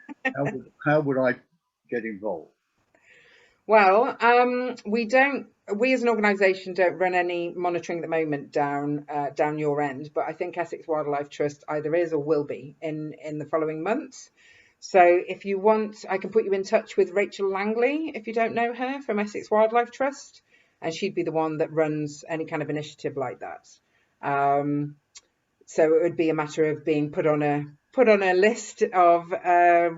how would I get involved? Well, we as an organisation don't run any monitoring at the moment down your end, but I think Essex Wildlife Trust either is or will be in the following months. So if you want, I can put you in touch with Rachel Langley, if you don't know her, from Essex Wildlife Trust, and she'd be the one that runs any kind of initiative like that. So it would be a matter of being put on a list of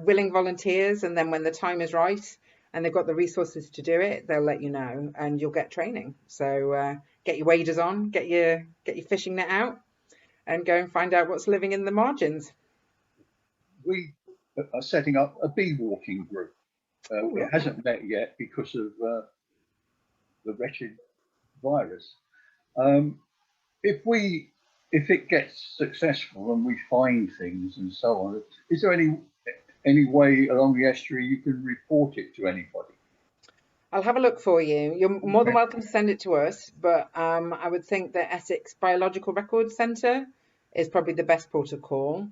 willing volunteers, and then when the time is right and they've got the resources to do it, they'll let you know, and you'll get training. So get your waders on, get your fishing net out, and go and find out what's living in the margins. We are setting up a bee walking group. It hasn't met yet because of the wretched virus. If it gets successful and we find things and so on, is there any any way along the estuary you can report it to anybody? I'll have a look for you. You're more than Okay. welcome to send it to us, but I would think the Essex Biological Records Centre is probably the best port of call.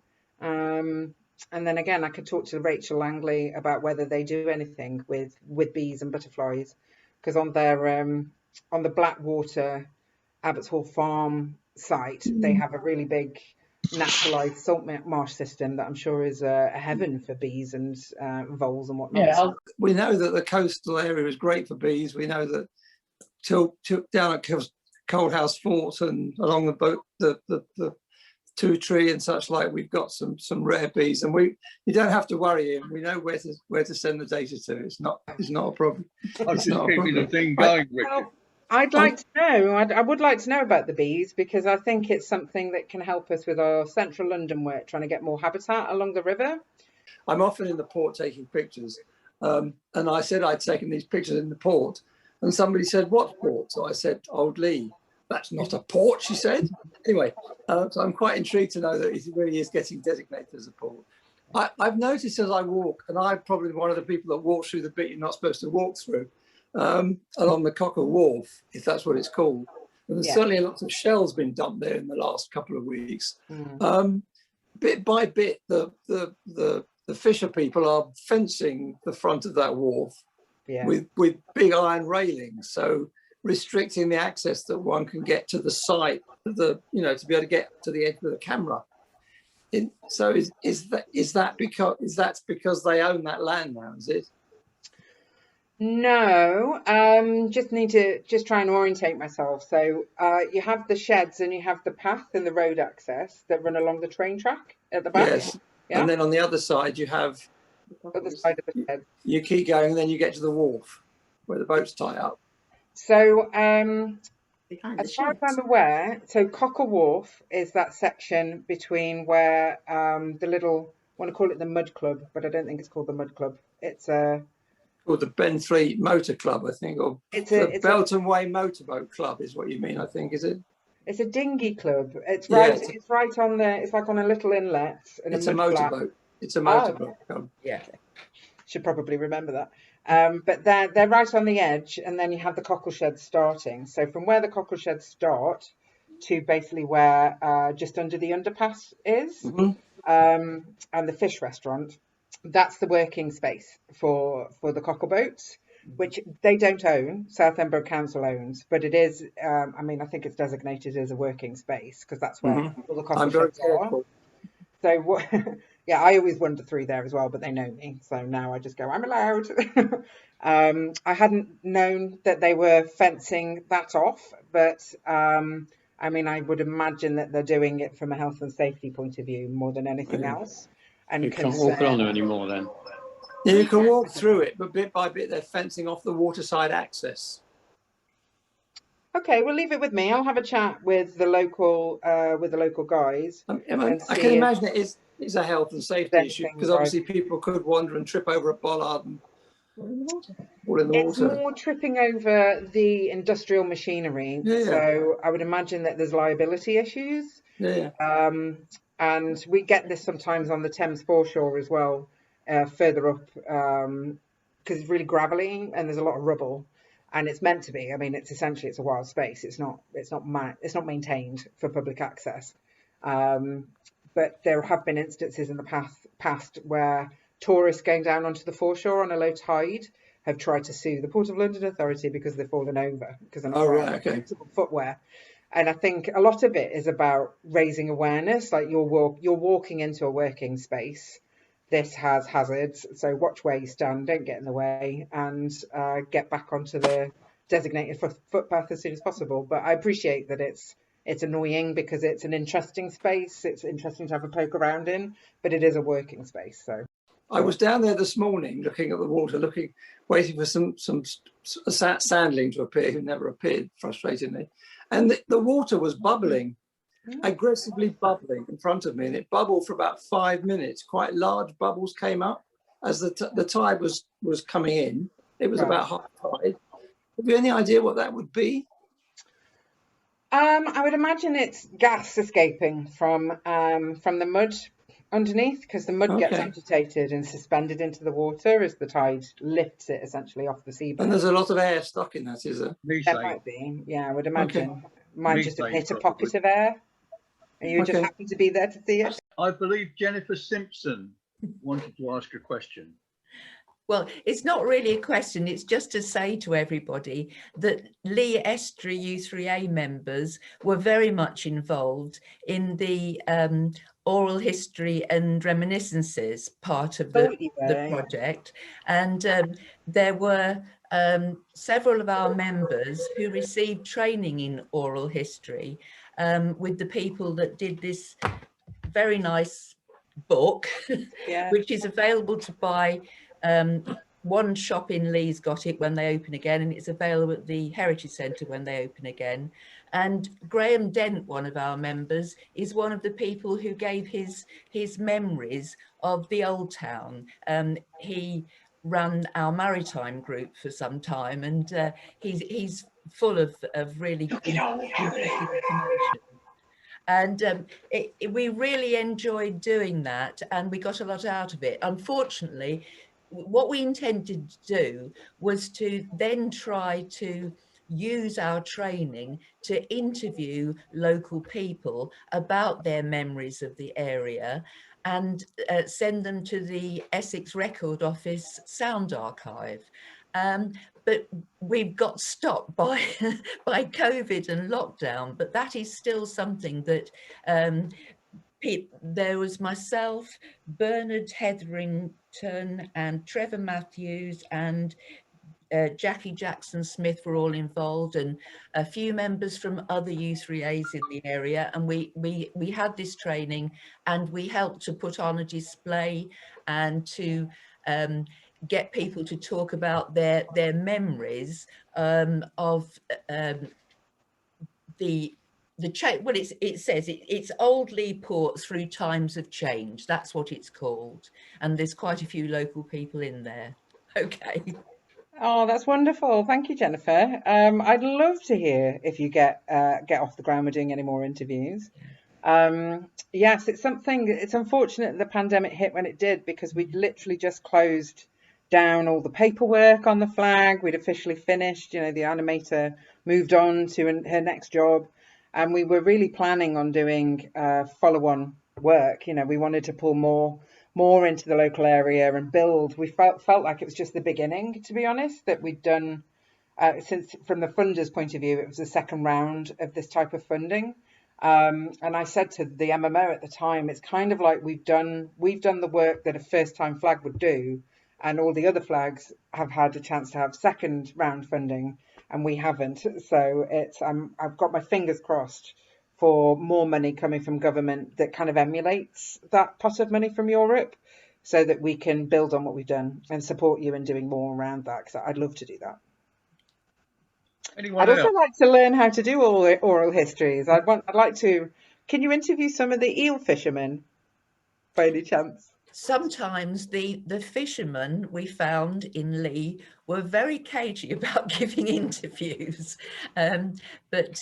And then again, I could talk to Rachel Langley about whether they do anything with bees and butterflies, because on their on the Blackwater Abbots Hall Farm site, they have a really big naturalised salt marsh system that I'm sure is a heaven for bees and voles and whatnot. Yeah, we know that the coastal area is great for bees. We know that down at Cold House Fort and along the boat, the Two Tree and such like, we've got some rare bees, and you don't have to worry, Ian. We know where to send the data to. It's not a problem. I was just keeping the thing going, Richard. I'd like to know. I would like to know about the bees, because I think it's something that can help us with our central London work, trying to get more habitat along the river. I'm often in the port taking pictures, and I said I'd taken these pictures in the port, and somebody said, "What port?" So I said, "Old Leigh." "That's not a port," she said. Anyway, so I'm quite intrigued to know that it really is getting designated as a port. I've noticed as I walk, and I'm probably one of the people that walks through the bit you're not supposed to walk through, along the Cocker Wharf, if that's what it's called. And there's certainly a lot of shells been dumped there in the last couple of weeks. Bit by bit, the fisher people are fencing the front of that wharf with big iron railings, so restricting the access that one can get to the site, to be able to get to the edge with a camera. So is that because they own that land now? Is it? No, just need to try and orientate myself. So you have the sheds and you have the path and the road access that run along the train track at the back. Yes. Yeah. And then on the other side you have other side of the shed. You keep going and then you get to the wharf where the boats tie up. So as far as I'm aware, so Cocker Wharf is that section between where the little, I want to call it the Mud Club, but I don't think it's called the Mud Club. It's called the Benfleet Motor Club, I think, or the Belton Way Motorboat Club is what you mean, I think, is it? It's a dinghy club. It's right. Yeah, it's right on the. It's like on a little inlet. And it's a motorboat. It's a motorboat club. Yeah, should probably remember that. But they're right on the edge, and then you have the cockle sheds starting. So from where the cockle sheds start to basically where just under the underpass is, and the fish restaurant, that's the working space for the cockle boats, which they don't own. Southend Borough Council owns, but it is. I mean, I think it's designated as a working space because that's where all the cockle sheds are. So what? Yeah, I always wander through there as well, but they know me, so now I just go, I'm allowed. I hadn't known that they were fencing that off, but I mean, I would imagine that they're doing it from a health and safety point of view more than anything else. And you can't walk along there anymore then? Yeah, you can walk through it, but bit by bit they're fencing off the waterside access. Okay, we'll leave it with me. I'll have a chat with the local guys. I can imagine it is a health and safety issue because obviously people could wander and trip over a bollard and fall in the water. It's more tripping over the industrial machinery. Yeah. So I would imagine that there's liability issues. Yeah. And we get this sometimes on the Thames foreshore as well, further up, because it's really gravelly and there's a lot of rubble. And it's meant to be. I mean, it's a wild space. It's not maintained for public access. But there have been instances in the past where tourists going down onto the foreshore on a low tide have tried to sue the Port of London Authority because they've fallen over because they're not wearing footwear. And I think a lot of it is about raising awareness. Like you're walking into a working space. This has hazards, so watch where you stand, don't get in the way, and get back onto the designated footpath as soon as possible. But I appreciate that it's annoying because it's an interesting space. It's interesting to have a poke around in, but it is a working space. So I was down there this morning looking at the water, waiting for some sandling to appear, who never appeared, frustratingly. And the water was bubbling. Aggressively bubbling in front of me, and it bubbled for about 5 minutes. Quite large bubbles came up as the tide was coming in. It was about high tide. Have you any idea what that would be? I would imagine it's gas escaping from the mud. underneath because the mud gets Okay. agitated and suspended into the water as the tide lifts it essentially off the seabed. And there's a lot of air stuck in that, is there? There Methane, might be, yeah, I would imagine. Might just have methane hit a probably. pocket of air, and you just Okay. happen to be there to see it. I believe Jennifer Simpson wanted to ask a question. Well, it's not really a question, it's just to say to everybody that Leigh Estuary U3A members were very much involved in the oral history and reminiscences part of the project. And there were several of our members who received training in oral history with the people that did this very nice book, Yeah. which is available to buy. One shop in Lee's got it when they open again, and it's available at the Heritage Centre when they open again. And Graham Dent, one of our members, is one of the people who gave his memories of the old town. He ran our maritime group for some time, and he's full of really interesting information. And we really enjoyed doing that, and we got a lot out of it. Unfortunately, what we intended to do was to then try to use our training to interview local people about their memories of the area and send them to the Essex Record Office Sound Archive. But we've got stopped by by COVID and lockdown, but that is still something that there was myself, Bernard Hetherington and Trevor Matthews and Jackie Jackson Smith were all involved, and a few members from other U3As in the area. And we had this training, and we helped to put on a display and to get people to talk about their memories of well, it says it's Old Leigh Port through times of change. That's what it's called, and there's quite a few local people in there. Okay. Oh, that's wonderful. Thank you, Jennifer. I'd love to hear if you get off the ground with doing any more interviews. Yes, it's something. It's unfortunate the pandemic hit when it did, because we'd literally just closed down all the paperwork on the flag. We'd officially finished. You know, the animator moved on to her next job, and we were really planning on doing follow-on work. You know, we wanted to pull more into the local area and build. We felt like it was just the beginning, to be honest, that we'd done since, from the funders' point of view, it was the second round of this type of funding. And I said to the MMO at the time, it's kind of like we've done the work that a first-time flag would do, and all the other flags have had a chance to have second round funding, and we haven't. So it's I've got my fingers crossed for more money coming from government that kind of emulates that pot of money from Europe, so that we can build on what we've done and support you in doing more around that, because I'd love to do that. Anyone I'd also else? like to learn how to do all oral histories. I'd like to. Can you interview some of the eel fishermen by any chance? Sometimes the fishermen we found in Leigh were very cagey about giving interviews, but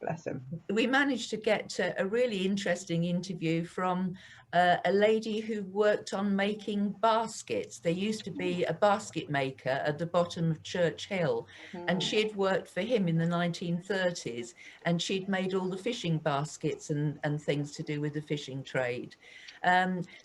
Bless them. we managed to get a really interesting interview from a lady who worked on making baskets. There used to be a basket maker at the bottom of Church Hill, and she'd worked for him in the 1930s, and she'd made all the fishing baskets and things to do with the fishing trade.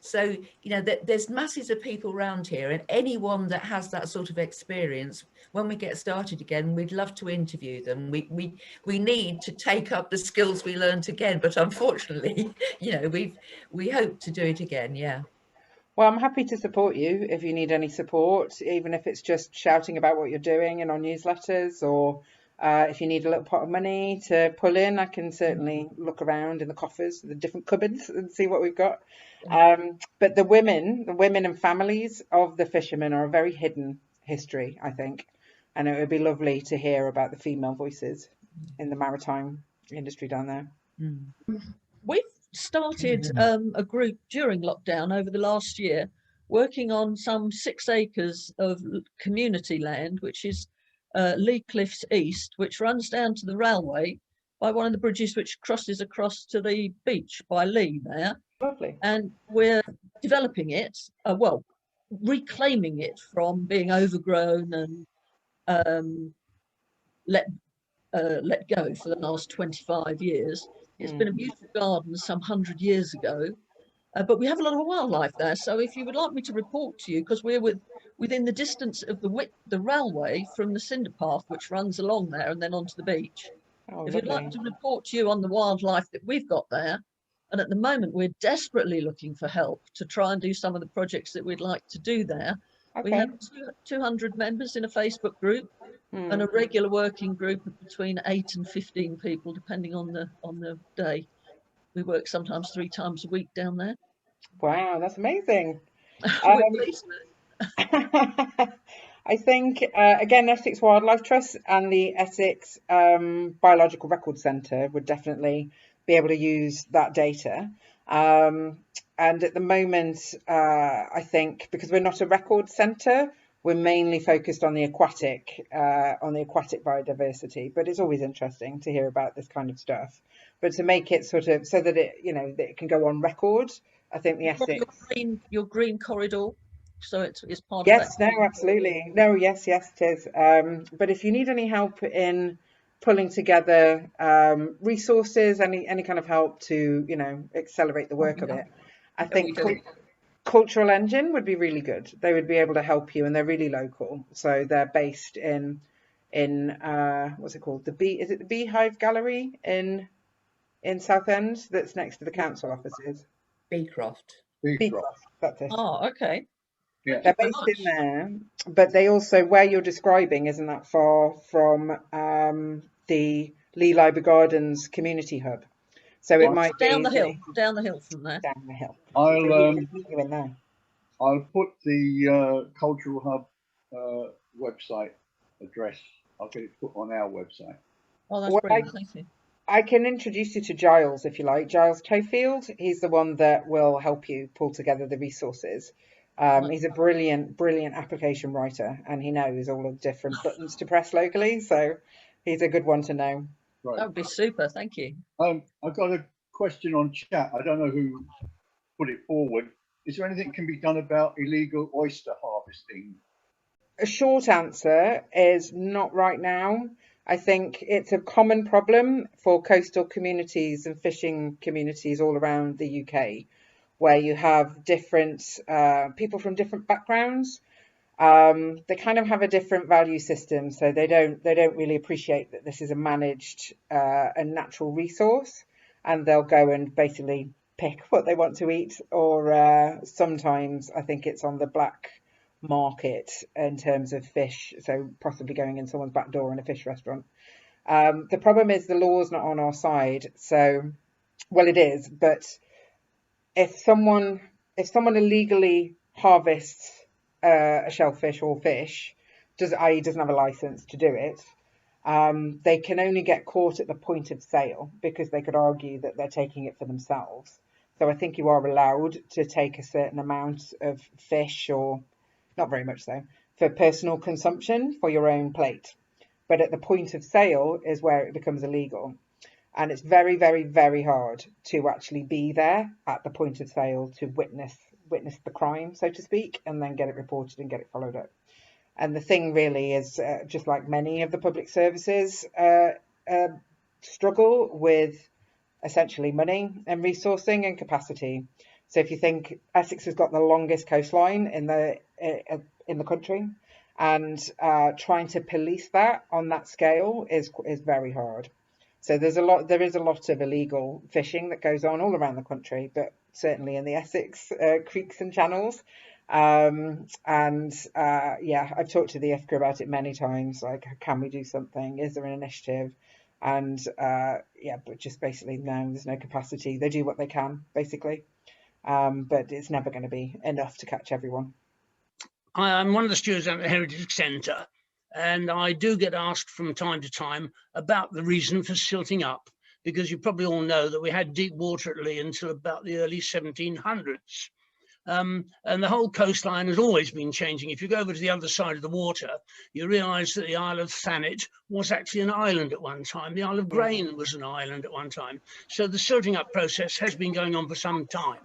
So, you know, there's masses of people around here, and anyone that has that sort of experience, when we get started again, we'd love to interview them. We need to take up the skills we learned again, but unfortunately, you know, we hope to do it again. Yeah. Well, I'm happy to support you if you need any support, even if it's just shouting about what you're doing in our newsletters, or if you need a little pot of money to pull in, I can certainly look around in the coffers, the different cupboards, and see what we've got. But the women and families of the fishermen are a very hidden history, I think. And it would be lovely to hear about the female voices in the maritime industry down there. We've started a group during lockdown over the last year, working on some 6 acres of community land, which is Leigh Cliffs East, which runs down to the railway by one of the bridges which crosses across to the beach by Leigh there. Lovely. And we're developing it, well, reclaiming it from being overgrown and let go for the last 25 years. It's been a beautiful garden some 100 years ago, but we have a lot of wildlife there. So if you would like me to report to you, because we're within the distance of the railway from the cinder path, which runs along there and then onto the beach. Oh, If you'd like lovely. me to report to you on the wildlife that we've got there, and at the moment we're desperately looking for help to try and do some of the projects that we'd like to do there. We Okay. have 200 members in a Facebook group and a Mm. regular working group of between 8 and 15 people, depending on the day. We work sometimes 3 times a week down there. Wow, that's amazing. We're Um, pleased. I think, again, Essex Wildlife Trust and the Essex Biological Record Centre would definitely be able to use that data. And at the moment, I think because we're not a record centre, we're mainly focused on the aquatic biodiversity. But it's always interesting to hear about this kind of stuff. But to make it sort of so that that it can go on record, I think the Essex. Your green corridor, so it's part of that. Yes, no, absolutely. No, yes, it is. But if you need any help in pulling together resources, any kind of help to, accelerate the work of it, I think Cultural Engine would be really good. They would be able to help you, and they're really local. So they're based in what's it called? Is it the Beehive Gallery in Southend that's next to the council offices? Beecroft. Beecroft, that's it. Oh, okay. Yeah. They're based in there, but they also, where you're describing, isn't that far from the Leigh Library Gardens community hub. So it might down be the hill from there. down the hill. I'll You in there. I'll put the Cultural Hub website address. I'll get it put on our website. Oh, that's Well, brilliant. Thank you. I can introduce you to Giles if you like. Giles Tofield. He's the one that will help you pull together the resources. He's a brilliant application writer, and he knows all of the different buttons to press locally. So he's a good one to know. Right. That would be super. Thank you. I've got a question on chat. I don't know who put it forward. Is there anything can be done about illegal oyster harvesting? A short answer is not right now. I think it's a common problem for coastal communities and fishing communities all around the UK, where you have different people from different backgrounds. They kind of have a different value system, so they don't really appreciate that this is a managed and natural resource, and they'll go and basically pick what they want to eat, or sometimes I think it's on the black market in terms of fish, so possibly going in someone's back door in a fish restaurant. The problem is the law's not on our side, so well it is, but if someone illegally harvests a shellfish or fish, i.e. doesn't have a license to do it, they can only get caught at the point of sale, because they could argue that they're taking it for themselves. So I think you are allowed to take a certain amount of fish, or not very much so, for personal consumption for your own plate. But at the point of sale is where it becomes illegal. And it's very, very, very hard to actually be there at the point of sale to witness the crime, so to speak, and then get it reported and get it followed up. And the thing really is, just like many of the public services struggle with essentially money and resourcing and capacity. So if you think Essex has got the longest coastline in the country, and trying to police that on that scale is very hard. So there is a lot of illegal fishing that goes on all around the country, but certainly in the Essex creeks and channels. Yeah, I've talked to the IFCA about it many times. Like, can we do something? Is there an initiative? And but just basically no, there's no capacity. They do what they can, basically, but it's never going to be enough to catch everyone. I'm one of the stewards at the Heritage Centre, and I do get asked from time to time about the reason for silting up, because you probably all know that we had deep water at Leigh until about the early 1700s. And the whole coastline has always been changing. If you go over to the other side of the water, you realise that the Isle of Thanet was actually an island at one time. The Isle of Grain was an island at one time. So the silting up process has been going on for some time.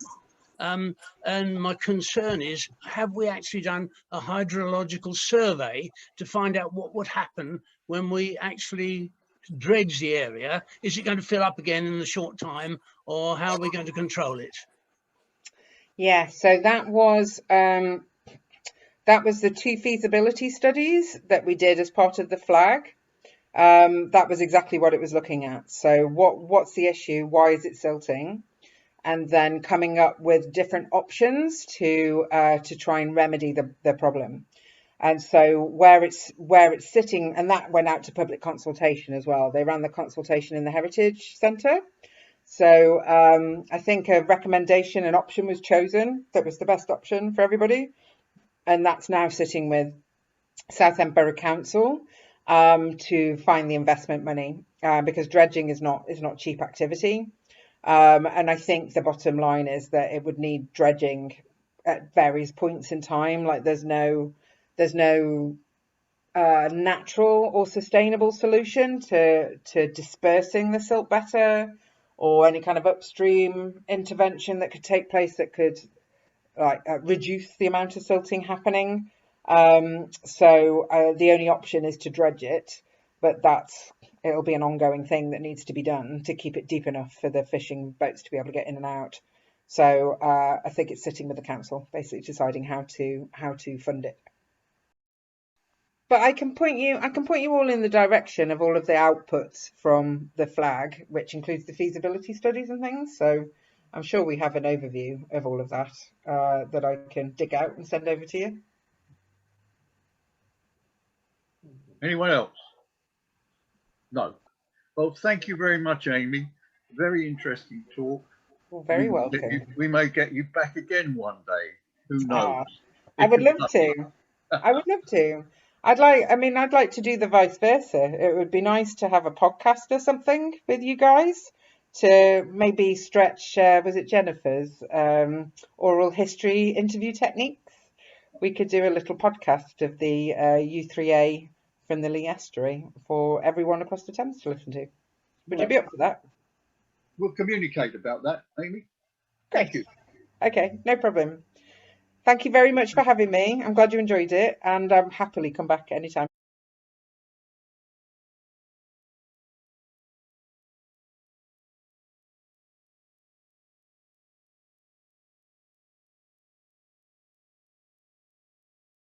And my concern is, have we actually done a hydrological survey to find out what would happen when we actually dredge the area? Is it going to fill up again in the short time, or how are we going to control it? Yeah, so that was the 2 feasibility studies that we did as part of the flag. That was exactly what it was looking at. So what's the issue? Why is it silting? And then coming up with different options to try and remedy the problem. And so where it's sitting, and that went out to public consultation as well. They ran the consultation in the Heritage Centre. So I think a recommendation, an option was chosen that was the best option for everybody. And that's now sitting with Southend Borough Council to find the investment money, because dredging is not cheap activity. And I think the bottom line is that it would need dredging at various points in time. Like there's no natural or sustainable solution to dispersing the silt better, or any kind of upstream intervention that could take place that could reduce the amount of silting happening. So the only option is to dredge it, but it'll be an ongoing thing that needs to be done to keep it deep enough for the fishing boats to be able to get in and out. So I think it's sitting with the council, basically deciding how to fund it. But I can point you all in the direction of all of the outputs from the flag, which includes the feasibility studies and things. So I'm sure we have an overview of all of that that I can dig out and send over to you. Anyone else? No. Well, thank you very much, Amy. Very interesting talk. Well, very welcome. We may get you back again one day. Who knows? I would love to. I would love to. I'd like to do the vice versa. It would be nice to have a podcast or something with you guys to maybe stretch, was it Jennifer's oral history interview techniques? We could do a little podcast of the U3A from the Leigh Estuary for everyone across the Thames to listen to. Would you be up for that? We'll communicate about that, Amy. Great. Thank you. Okay, no problem. Thank you very much for having me. I'm glad you enjoyed it, and happily come back anytime.